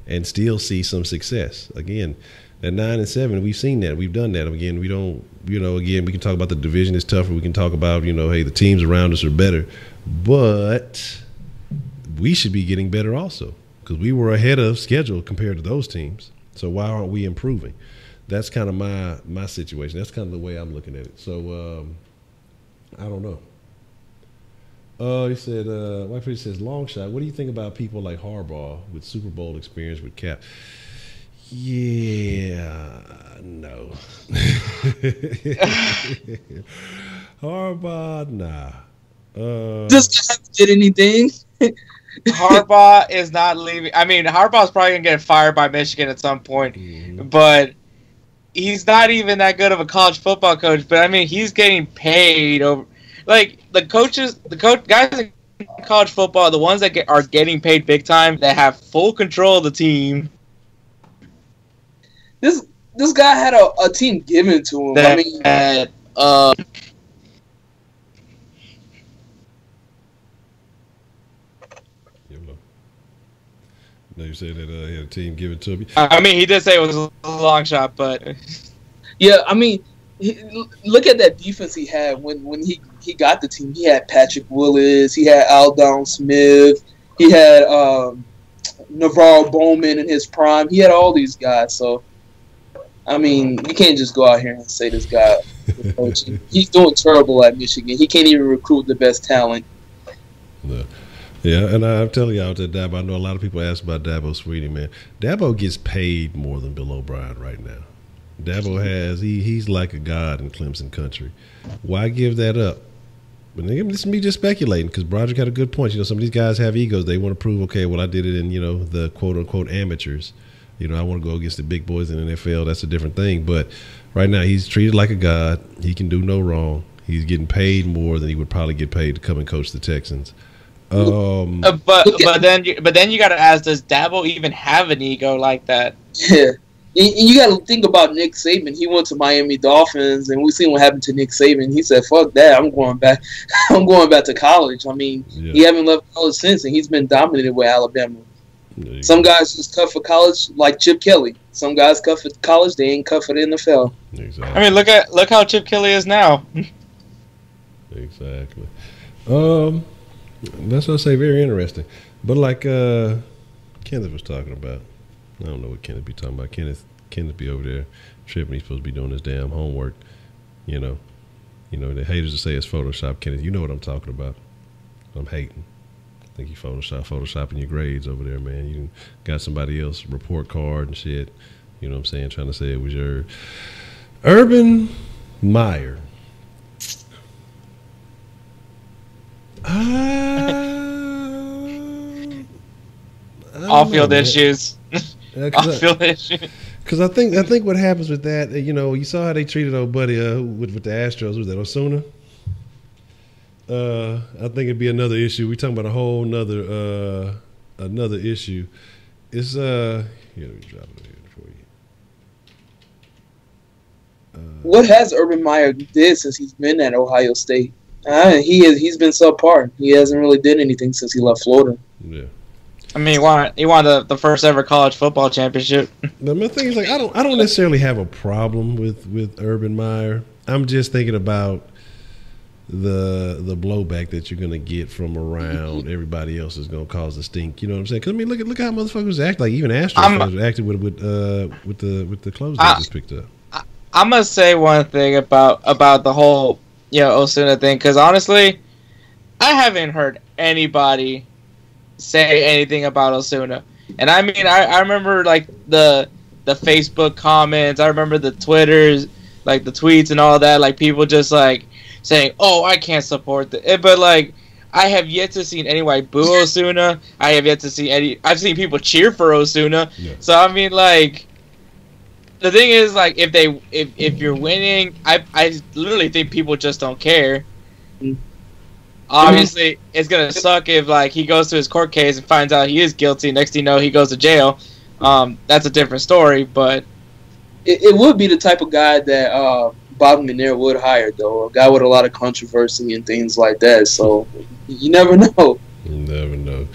Speaker 1: and still see some success. Again, at 9-7, we've seen that. We've done that. Again, we don't. Again, we can talk about the division is tougher. We can talk about hey, the teams around us are better, but we should be getting better also, because we were ahead of schedule compared to those teams. So why aren't we improving? That's kind of my situation. That's kind of the way I'm looking at it. So I don't know. He said, my friend says, long shot. What do you think about people like Harbaugh with Super Bowl experience with Cap? Yeah, no. Harbaugh, nah.
Speaker 2: Just haven't did anything.
Speaker 3: Harbaugh is not leaving. I mean, Harbaugh's probably going to get fired by Michigan at some point, but he's not even that good of a college football coach. But I mean, he's getting paid over. Like the guys in college football, the ones that are getting paid big time, that have full control of the team.
Speaker 2: This guy had a team given to him.
Speaker 1: No, you said that he had a team given to him.
Speaker 3: I mean, he did say it was a long shot, but
Speaker 2: yeah, I mean, look at that defense he had when he got the team. He had Patrick Willis, he had Aldon Smith, he had Navarro Bowman in his prime. He had all these guys. So, I mean, you can't just go out here and say this guy is coaching. He's doing terrible at Michigan. He can't even recruit the best talent.
Speaker 1: No. Yeah, and I'm telling y'all that Dabo, I know a lot of people ask about Dabo Swinney, man. Dabo gets paid more than Bill O'Brien right now. Dabo he's like a god in Clemson country. Why give that up? But this is me just speculating, because Broderick had a good point. Some of these guys have egos. They want to prove, okay, well, I did it in, the quote-unquote amateurs. I want to go against the big boys in the NFL. That's a different thing. But right now he's treated like a god. He can do no wrong. He's getting paid more than he would probably get paid to come and coach the Texans.
Speaker 3: But then you got to ask, does Dabo even have an ego like that?
Speaker 2: Yeah. You got to think about Nick Saban. He went to Miami Dolphins, and we seen what happened to Nick Saban. He said, "Fuck that! I'm going back. I'm going back to college." I mean, He haven't left college since, and he's been dominated with Alabama. Some guys just cut for college, like Chip Kelly. Some guys cut for college, they ain't cut for the NFL.
Speaker 1: Exactly.
Speaker 3: I mean, look how Chip Kelly is now.
Speaker 1: Exactly. That's what I say. Very interesting. But like Kenneth was talking about. I don't know what Kenneth be talking about. Kenneth be over there tripping. He's supposed to be doing his damn homework. The haters will say it's Photoshop. Kenneth, you know what I'm talking about. I'm hating. I think you photoshopping your grades over there, man. You got somebody else report card and shit. You know what I'm saying? Trying to say it was your Urban Meyer.
Speaker 3: Off-field issues. Off-field issues.
Speaker 1: Because I think what happens with that, you saw how they treated old buddy with the Astros. Was that Osuna? I think it'd be another issue. We're talking about a whole nother another issue. It's here, let me drop it here for you.
Speaker 2: What has Urban Meyer did since he's been at Ohio State? He's been subpar. He hasn't really did anything since he left Florida.
Speaker 1: Yeah.
Speaker 3: I mean, he won the first ever college football championship.
Speaker 1: But my thing is, like, I don't necessarily have a problem with Urban Meyer. I'm just thinking about the blowback that you're gonna get from around everybody else is gonna cause a stink. You know what I'm saying? Because I mean, look how motherfuckers act. Like even Astros fans acted with the clothes they just picked up.
Speaker 3: I'm gonna say one thing about the whole Osuna thing, because honestly, I haven't heard anybody say anything about Osuna. And I mean, I remember like the Facebook comments. I remember the Twitters, like the tweets and all that. Like people just like saying, "Oh, I can't support it," but like I have yet to see anybody boo Osuna. I have yet to see I've seen people cheer for Osuna. Yeah. So I mean, like the thing is, like if you're winning, I literally think people just don't care. Mm-hmm. Obviously, it's gonna suck if like he goes to his court case and finds out he is guilty. Next thing you know, he goes to jail. That's a different story, but
Speaker 2: it would be the type of guy that Bob McNair would hire, though, a guy with a lot of controversy and things like that. So you never know.
Speaker 1: You never know.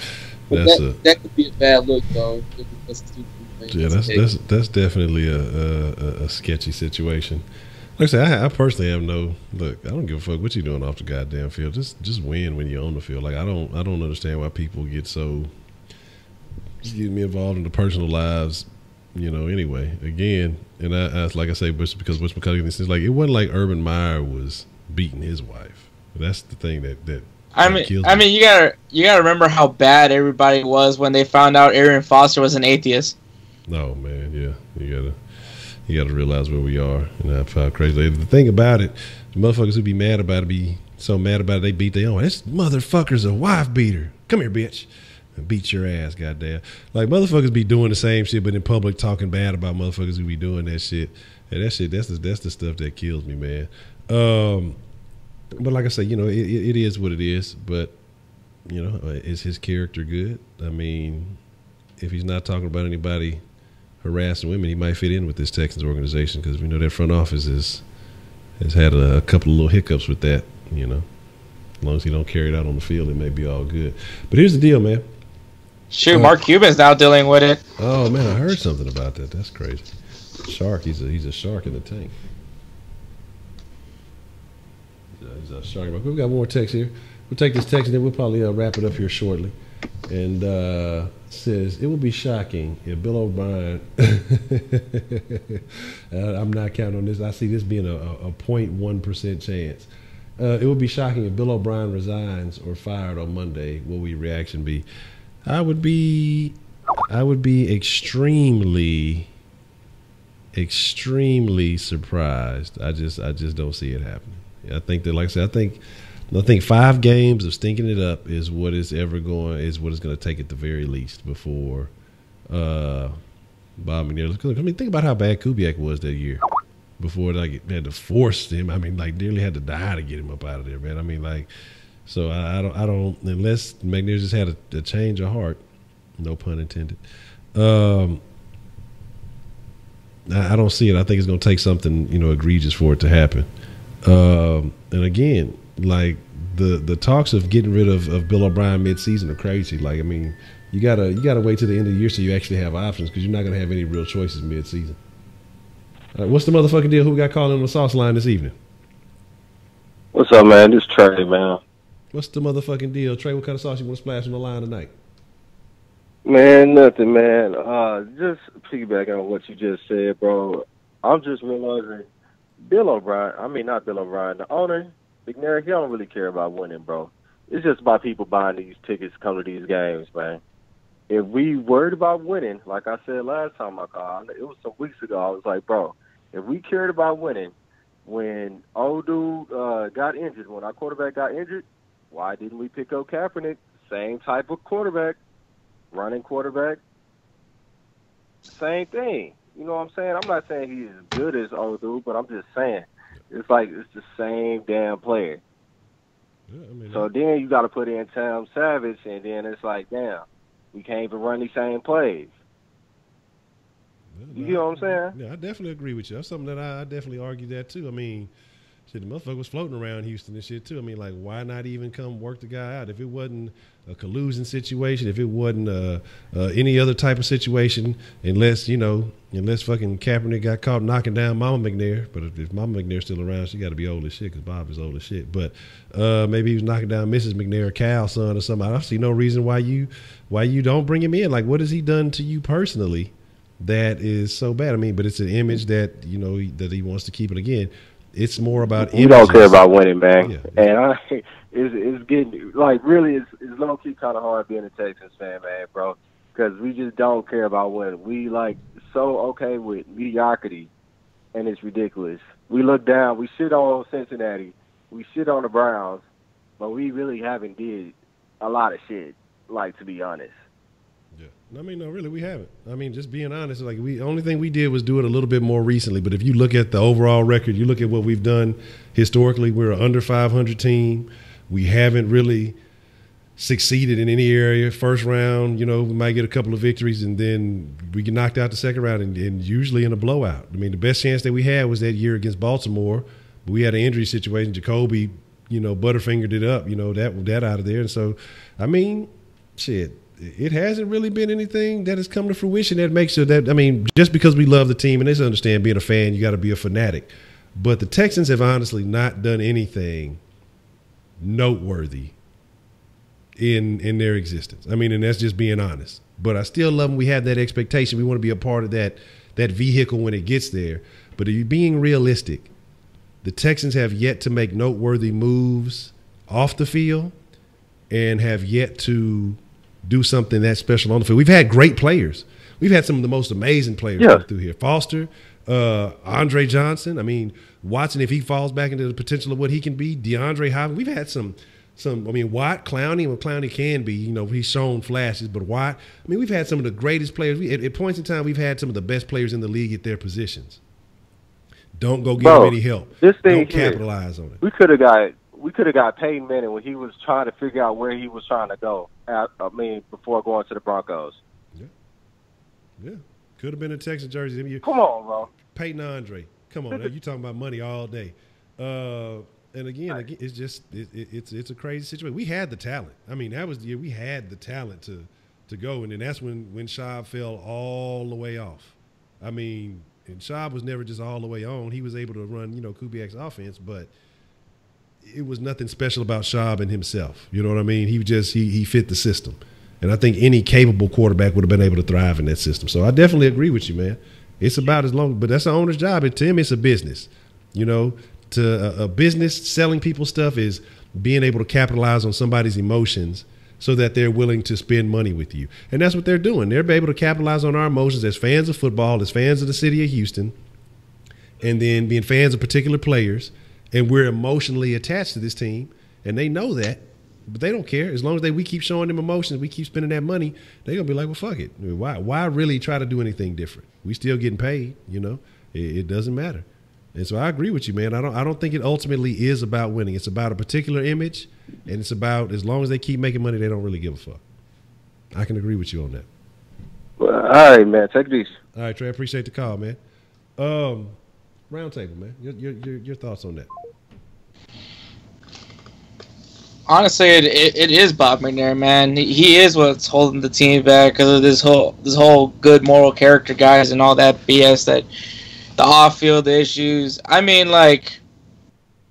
Speaker 2: That could be a bad look, though.
Speaker 1: Yeah, that's definitely a sketchy situation. Like I said, I personally have no look. I don't give a fuck what you doing off the goddamn field. Just win when you're on the field. Like I don't understand why people get so just get me involved in the personal lives. Anyway, again, and I like I say, because Butch McCutcheon, it's like it wasn't like Urban Meyer was beating his wife. That's the thing that kills me.
Speaker 3: You gotta remember how bad everybody was when they found out Arian Foster was an atheist.
Speaker 1: No, man, yeah, you gotta realize where we are and how crazy. The thing about it, the motherfuckers who be mad about it be so mad about it they beat their own. This motherfucker's a wife beater. Come here, bitch. Beat your ass, goddamn. Like motherfuckers be doing the same shit, but in public talking bad about motherfuckers who be doing that shit. And that's the stuff that kills me, man. But like I say, it is what it is. But is his character good? I mean, if he's not talking about anybody harassing women, he might fit in with this Texans organization because we know that front office has had a couple of little hiccups with that. As long as he don't carry it out on the field, it may be all good. But here's the deal, man.
Speaker 3: Shoot, Mark Cuban's now dealing with it.
Speaker 1: Oh man, I heard something about that. That's crazy. Shark, he's a shark in the tank. He's a shark. We've got one more text here. We'll take this text and then we'll probably wrap it up here shortly. And says it will be shocking if Bill O'Brien. I'm not counting on this. I see this being a 0.1% chance. It would be shocking if Bill O'Brien resigns or fired on Monday. What would your reaction be? I would be extremely surprised. I just don't see it happening. I think that, like I said, I think 5 games of stinking it up is what it's going to take at the very least before Bob McNair. I mean, think about how bad Kubiak was that year. Before like they had to force him, I mean, like nearly had to die to get him up out of there, man. I mean, like, so I don't unless McNair just had a change of heart, no pun intended. I don't see it. I think it's going to take something egregious for it to happen. And again, like the talks of getting rid of Bill O'Brien mid-season are crazy. Like, I mean, you gotta wait till the end of the year so you actually have options because you're not going to have any real choices mid-season. What's the motherfucking deal? Who got called on the Sauceline this evening?
Speaker 7: What's up, man? This is Trey, man.
Speaker 1: What's the motherfucking deal? Trey, what kind of sauce you want to splash on the line tonight?
Speaker 7: Man, nothing, man. Just piggybacking on what you just said, bro. I'm just realizing not Bill O'Brien, the owner, McNair, he don't really care about winning, bro. It's just about people buying these tickets, come to these games, man. If we worried about winning, like I said last time I called, it was some weeks ago, I was like, bro, if we cared about winning, when old dude got injured, when our quarterback got injured, why didn't we pick up Kaepernick? Same type of quarterback, running quarterback, same thing. You know what I'm saying? I'm not saying he's as good as old dude, but I'm just saying it's like it's the same damn player. Yeah, I mean, so then you got to put in Tom Savage, and then it's like, damn. We can't even run these same plays. You know what I'm saying?
Speaker 1: Yeah, I definitely agree with you. That's something that I definitely argue that too. I mean, shit, the motherfucker was floating around Houston and shit too. I mean, like, why not even come work the guy out? If it wasn't a collusion situation, if it wasn't any other type of situation, unless fucking Kaepernick got caught knocking down Mama McNair. But if Mama McNair's still around, she got to be old as shit because Bob is old as shit. But maybe he was knocking down Mrs. McNair, Cal's son or something. I don't see no reason why you don't bring him in. Like, what has he done to you personally that is so bad? I mean, but it's an image that that he wants to keep. And again, it's more about
Speaker 7: we don't care about winning, man. Yeah. And it's getting like really it's low key kind of hard being a Texans fan, man, bro, because we just don't care about winning. We like so okay with mediocrity, and it's ridiculous. We look down, we shit on Cincinnati, we shit on the Browns, but we really haven't did a lot of shit. Like, to be honest.
Speaker 1: Yeah, I mean, no, really, we haven't. I mean, just being honest, like only thing we did was do it a little bit more recently. But if you look at the overall record, you look at what we've done historically, we're an under 500 team. We haven't really succeeded in any area. First round, we might get a couple of victories, and then we get knocked out the second round, and usually in a blowout. I mean, the best chance that we had was that year against Baltimore, but we had an injury situation. Jacoby, butterfingered it up, that out of there. And so, I mean, shit. It hasn't really been anything that has come to fruition that makes it that, I mean, just because we love the team, and they understand being a fan, you got to be a fanatic. But the Texans have honestly not done anything noteworthy in their existence. I mean, and that's just being honest. But I still love them. We have that expectation. We want to be a part of that vehicle when it gets there. But if you're being realistic, the Texans have yet to make noteworthy moves off the field and have yet to do something that special on the field. We've had great players. We've had some of the most amazing players come through here. Foster, Andre Johnson. I mean, Watson, if he falls back into the potential of what he can be, DeAndre Hopkins. We've had some. I mean, Watt, Clowney, what Clowney can be. He's shown flashes, but Watt. I mean, we've had some of the greatest players. At points in time, we've had some of the best players in the league at their positions. Don't go give them any help.
Speaker 7: This thing
Speaker 1: Don't capitalize on it.
Speaker 7: We could have got Peyton Manning when he was trying to figure out where he was trying to go. Before going to the Broncos.
Speaker 1: Yeah. Could have been a Texas jersey.
Speaker 7: Come on, bro.
Speaker 1: Peyton Andre. Come on, you talking about money all day. And again, it's just it's a crazy situation. We had the talent. I mean, that was the year we had the talent to go, and then that's when Schaub fell all the way off. I mean, and Schaub was never just all the way on. He was able to run, Kubiak's offense, but it was nothing special about Schaub and himself. You know what I mean? He fit the system. And I think any capable quarterback would have been able to thrive in that system. So I definitely agree with you, man. It's about as long, but that's the owner's job. And to him, it's a business. To a business, selling people stuff is being able to capitalize on somebody's emotions so that they're willing to spend money with you. And that's what they're doing. They're able to capitalize on our emotions as fans of football, as fans of the city of Houston, and then being fans of particular players. And we're emotionally attached to this team, and they know that, but they don't care. As long as we keep showing them emotions, we keep spending that money, they're going to be like, well, fuck it. Why really try to do anything different? We still getting paid, It doesn't matter. And so I agree with you, man. I don't think it ultimately is about winning. It's about a particular image, and it's about as long as they keep making money, they don't really give a fuck. I can agree with you on that.
Speaker 7: Well, all right, man. Take it easy.
Speaker 1: All right, Trey. I appreciate the call, man. Round table, man. Your thoughts on that?
Speaker 3: Honestly, it is Bob McNair, man. He is what's holding the team back because of this whole good moral character guys and all that BS, that the off-field issues. I mean, like,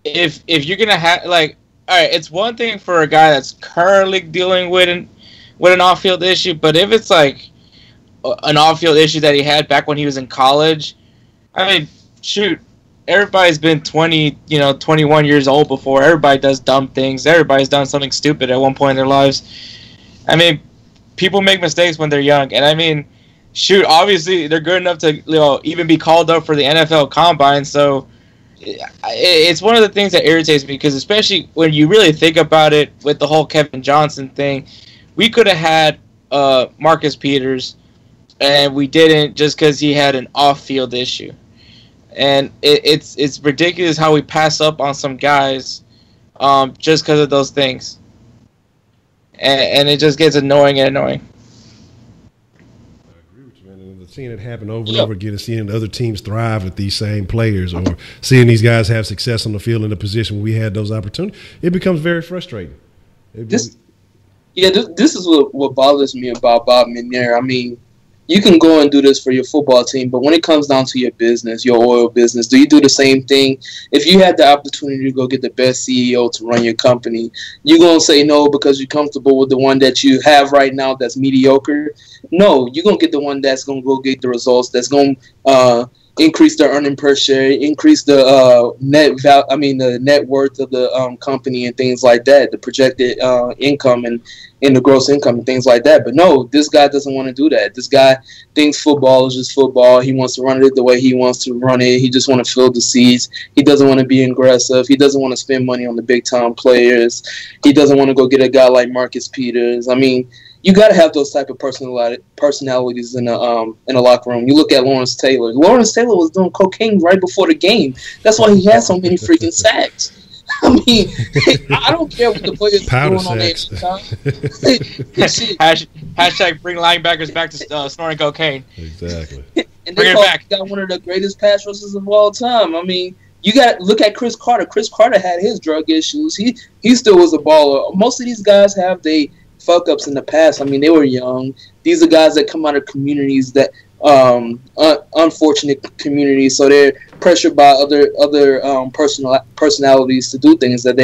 Speaker 3: if you're gonna have, like, all right, it's one thing for a guy that's currently dealing with an off-field issue, but if it's like an off-field issue that he had back when he was in college, I mean, shoot. Everybody's been 21 years old before. Everybody does dumb things. Everybody's done something stupid at one point in their lives. I mean, people make mistakes when they're young. And I mean, shoot, obviously they're good enough to even be called up for the NFL Combine. So it's one of the things that irritates me, because especially when you really think about it with the whole Kevin Johnson thing, we could have had Marcus Peters, and we didn't just because he had an off-field issue. And it's ridiculous how we pass up on some guys just because of those things. And it just gets annoying and annoying.
Speaker 1: seeing it happen over and over again, and seeing other teams thrive with these same players, or seeing these guys have success on the field in the position where we had those opportunities, it becomes very frustrating.
Speaker 2: This is what bothers me about Bob McNair. I mean, you can go and do this for your football team, but when it comes down to your business, your oil business, do you do the same thing? If you had the opportunity to go get the best CEO to run your company, you're going to say no because you're comfortable with the one that you have right now that's mediocre? No, you're going to get the one that's going to go get the results, that's going to increase the earning per share, increase the the net worth of the company and things like that, the projected income and the gross income and things like that. But no, this guy doesn't want to do that. This guy thinks football is just football. He wants to run it the way he wants to run it. He just wants to fill the seats. He doesn't want to be aggressive. He doesn't want to spend money on the big-time players. He doesn't want to go get a guy like Marcus Peters. I mean, you got to have those type of personalities in a locker room. You look at Lawrence Taylor. Lawrence Taylor was doing cocaine right before the game. That's why he had so many freaking sacks. I mean, I don't care what the players are doing on that time.
Speaker 3: Hashtag bring linebackers back to snorting cocaine.
Speaker 1: Exactly.
Speaker 2: And they got one of the greatest pass rushers of all time. I mean, you got to look at Chris Carter. Chris Carter had his drug issues. He still was a baller. Most of these guys have they fuck-ups in the past. I mean, they were young. These are guys that come out of communities that unfortunate communities, so they're pressured by other personalities to do things that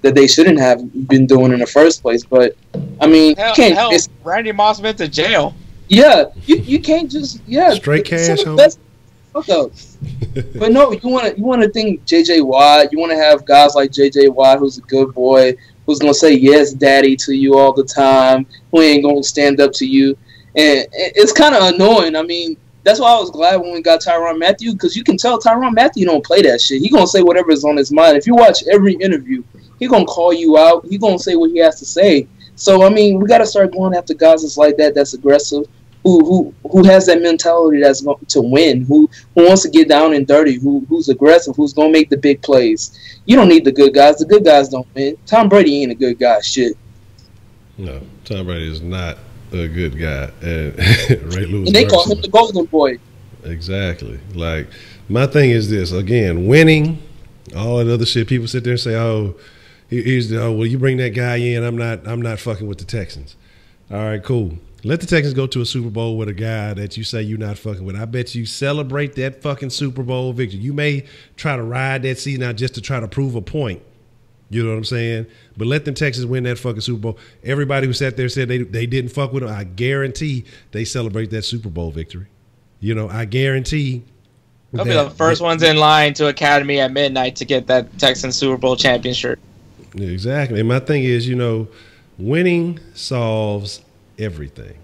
Speaker 2: they shouldn't have been doing in the first place. But I mean,
Speaker 3: hell, Randy Moss went to jail.
Speaker 2: Yeah, you can't just
Speaker 1: straight cash home.
Speaker 2: Fuck-ups. But no, you want to think J.J. Watt. You want to have guys like J.J. Watt, who's a good boy, who's gonna say yes, daddy, to you all the time, who ain't gonna stand up to you. And it's kind of annoying. I mean, that's why I was glad when we got Tyrann Mathieu, because you can tell Tyrann Mathieu don't play that shit. He gonna say whatever is on his mind. If you watch every interview, he gonna call you out. He gonna say what he has to say. So I mean, we gotta start going after guys that's like that, that's aggressive, who has that mentality that's going to win, who wants to get down and dirty, who's aggressive, who's gonna make the big plays. You don't need the good guys. The good guys don't win. Tom Brady ain't a good guy. Shit.
Speaker 1: No, Tom Brady is not a good guy, and Ray Lewis.
Speaker 2: And they call him the golden boy.
Speaker 1: Exactly. Like, my thing is this again: winning, all that other shit. People sit there and say, "Oh, well, you bring that guy in. I'm not fucking with the Texans." All right, cool. Let the Texans go to a Super Bowl with a guy that you say you're not fucking with. I bet you celebrate that fucking Super Bowl victory. You may try to ride that season out just to try to prove a point. You know what I'm saying? But let them Texans win that fucking Super Bowl. Everybody who sat there said they didn't fuck with them, I guarantee they celebrate that Super Bowl victory. You know, I guarantee.
Speaker 3: They'll be the first ones in line to Academy at midnight to get that Texans Super Bowl champion shirt.
Speaker 1: Exactly. And my thing is, you know, winning solves everything.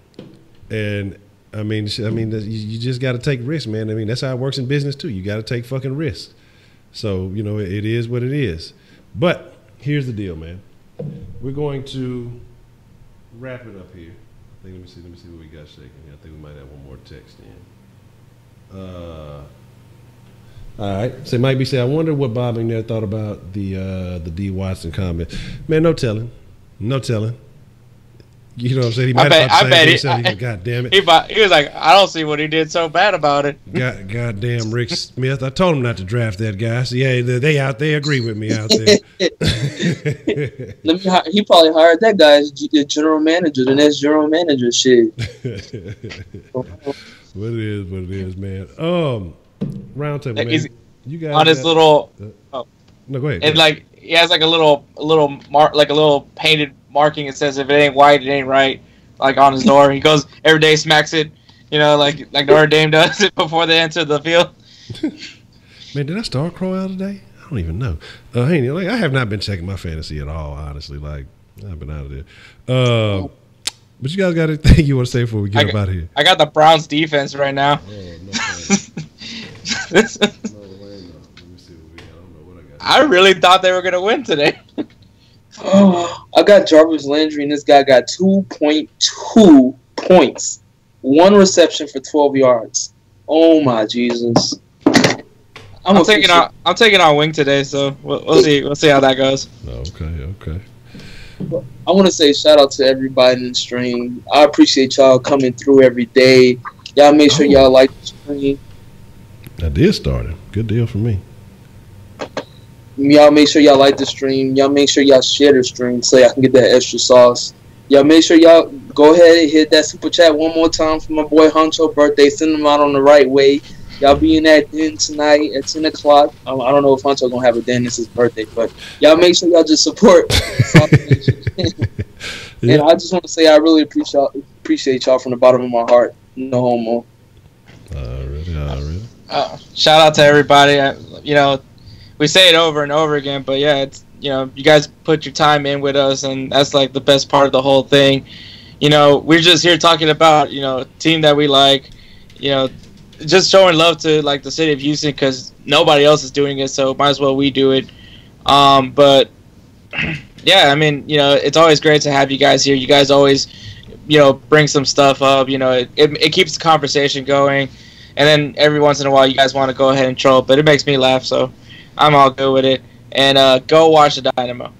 Speaker 1: And I mean, you just got to take risks, man. I mean, that's how it works in business too. You got to take fucking risks. So, you know, it is what it is. But here's the deal, man. We're going to wrap it up here. I think, let me see what we got shaking here. I think we might have one more text in. All right. So Mike B said, I wonder what Bob McNair thought about the D. Watson comment. Man, no telling. No telling. You know what I'm saying? He might have
Speaker 3: bet
Speaker 1: himself. God damn it.
Speaker 3: He was like, I don't see what he did so bad about it.
Speaker 1: God damn Rick Smith. I told him not to draft that guy. So yeah, they out there agree with me out there.
Speaker 2: He probably hired that guy as general manager, the next general manager shit.
Speaker 1: What it is, man. Round table, man. You guys
Speaker 3: on his little
Speaker 1: no, go ahead.
Speaker 3: And like he has like a little mark, like a little painted marking. It says if it ain't white, it ain't right. Like on his door, he goes every day, smacks it. You know, like Notre Dame does it before they enter the field.
Speaker 1: Man, did I start Crow out today? I don't even know. Hey, like I have not been checking my fantasy at all, honestly. Like I've been out of there. But you guys got anything you want to say before we get up out of here?
Speaker 3: I got the Browns defense right now. I really thought they were going to win today.
Speaker 2: I got Jarvis Landry, and this guy got 2.2 points. One reception for 12 yards. Oh, my Jesus.
Speaker 3: I'm taking our wing today, so we'll see. We'll see how that goes.
Speaker 1: Okay.
Speaker 2: I want to say shout out to everybody in the stream. I appreciate y'all coming through every day. Y'all make sure y'all like the stream.
Speaker 1: I did start it. Good deal for me.
Speaker 2: Y'all make sure y'all like the stream. Y'all make sure y'all share the stream so y'all can get that extra sauce. Y'all make sure y'all go ahead and hit that super chat one more time for my boy Honcho birthday. Send them out on the right way. Y'all be in that den tonight at 10 o'clock. I don't know if Honcho going to have a den. It's his birthday. But y'all make sure y'all just support And I just want to say I really appreciate y'all from the bottom of my heart. No homo.
Speaker 1: Already.
Speaker 3: Shout out to everybody. We say it over and over again, but yeah, it's you guys put your time in with us, and that's like the best part of the whole thing. We're just here talking about team that we like. Just showing love to like the city of Houston because nobody else is doing it, so might as well we do it. But yeah, I mean, it's always great to have you guys here. You guys always, bring some stuff up. It keeps the conversation going, and then every once in a while, you guys want to go ahead and troll, but it makes me laugh, so I'm all good with it. And go watch the Dynamo.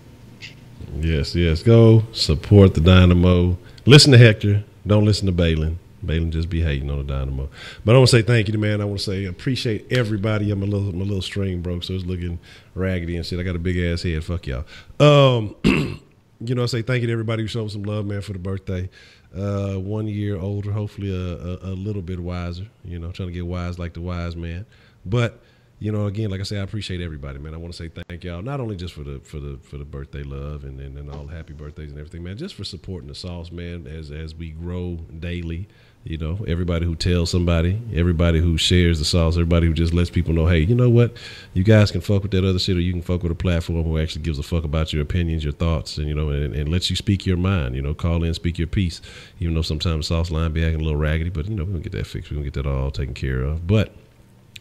Speaker 1: Yes. Go support the Dynamo. Listen to Hector. Don't listen to Balin. Balin just be hating on the Dynamo. But I want to say thank you to man. I want to say appreciate everybody. My little string broke, so it's looking raggedy and shit. I got a big ass head. Fuck y'all. I say thank you to everybody who showed some love, man, for the birthday. 1 year older, hopefully a little bit wiser. Trying to get wise like the wise man. But again, like I say, I appreciate everybody, man. I want to say thank y'all, not only just for the birthday love and all the happy birthdays and everything, man, just for supporting the sauce, man, as we grow daily. Everybody who tells somebody, everybody who shares the sauce, everybody who just lets people know, hey, you know what? You guys can fuck with that other shit, or you can fuck with a platform who actually gives a fuck about your opinions, your thoughts, and and lets you speak your mind. Call in, speak your piece. Even though sometimes Sauceline be acting a little raggedy, but we're gonna get that fixed. We're gonna get that all taken care of. But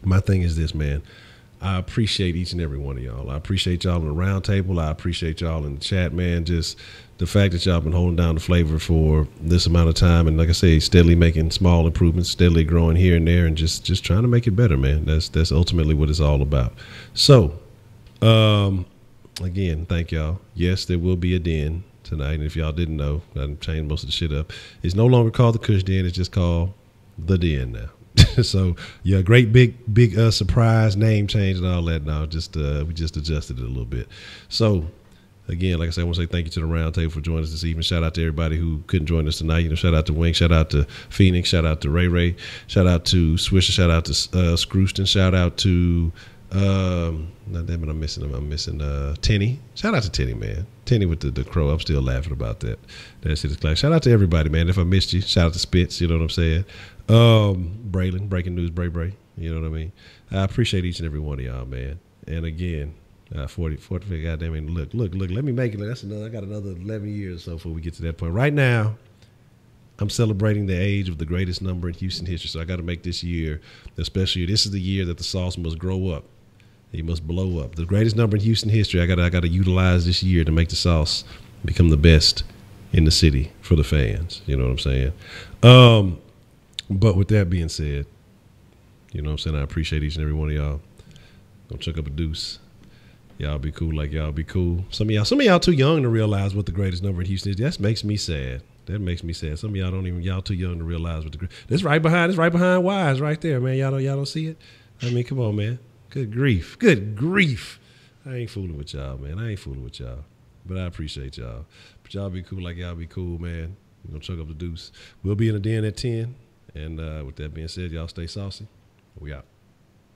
Speaker 1: my thing is this, man. I appreciate each and every one of y'all. I appreciate y'all on the round table. I appreciate y'all in the chat, man. Just the fact that y'all been holding down the flavor for this amount of time, and like I say, steadily making small improvements, steadily growing here and there, and just trying to make it better, man. That's ultimately what it's all about. So, again, thank y'all. Yes, there will be a den tonight, and if y'all didn't know, I changed most of the shit up. It's no longer called the Kush Den. It's just called the Den now. So yeah, great big surprise name change and all that. Now we just adjusted it a little bit. So again, like I said, I want to say thank you to the round table for joining us this evening. Shout out to everybody who couldn't join us tonight. Shout out to Wink, shout out to Phoenix, shout out to Ray, shout out to Swisher, shout out to Scrooston, shout out to damn it, I'm missing Tenny. Shout out to Tenny, man. Tenny with the crow. I'm still laughing about that. That shit is class. Shout out to everybody, man. If I missed you, shout out to Spitz, you know what I'm saying? Braylon, breaking news, Bray, you know what I mean? I appreciate each and every one of y'all, man. And again, 40, goddamn it, look, let me make it. I got another 11 years or so before we get to that point. Right now, I'm celebrating the age of the greatest number in Houston history, so I got to make this year, especially this is the year that the sauce must grow up. He must blow up. The greatest number in Houston history, I got to utilize this year to make the sauce become the best in the city for the fans. You know what I'm saying? But with that being said, you know what I'm saying, I appreciate each and every one of y'all. Gonna chuck up a deuce. Y'all be cool like y'all be cool. Some of y'all too young to realize what the greatest number in Houston is. That makes me sad. Some of y'all too young to realize what this right behind Wise right there, man. Y'all don't see it? I mean, come on, man. Good grief. I ain't fooling with y'all, man. But I appreciate y'all. But y'all be cool like y'all be cool, man. We're gonna chuck up the deuce. We'll be in the den at 10. And with that being said, y'all stay saucy. We out.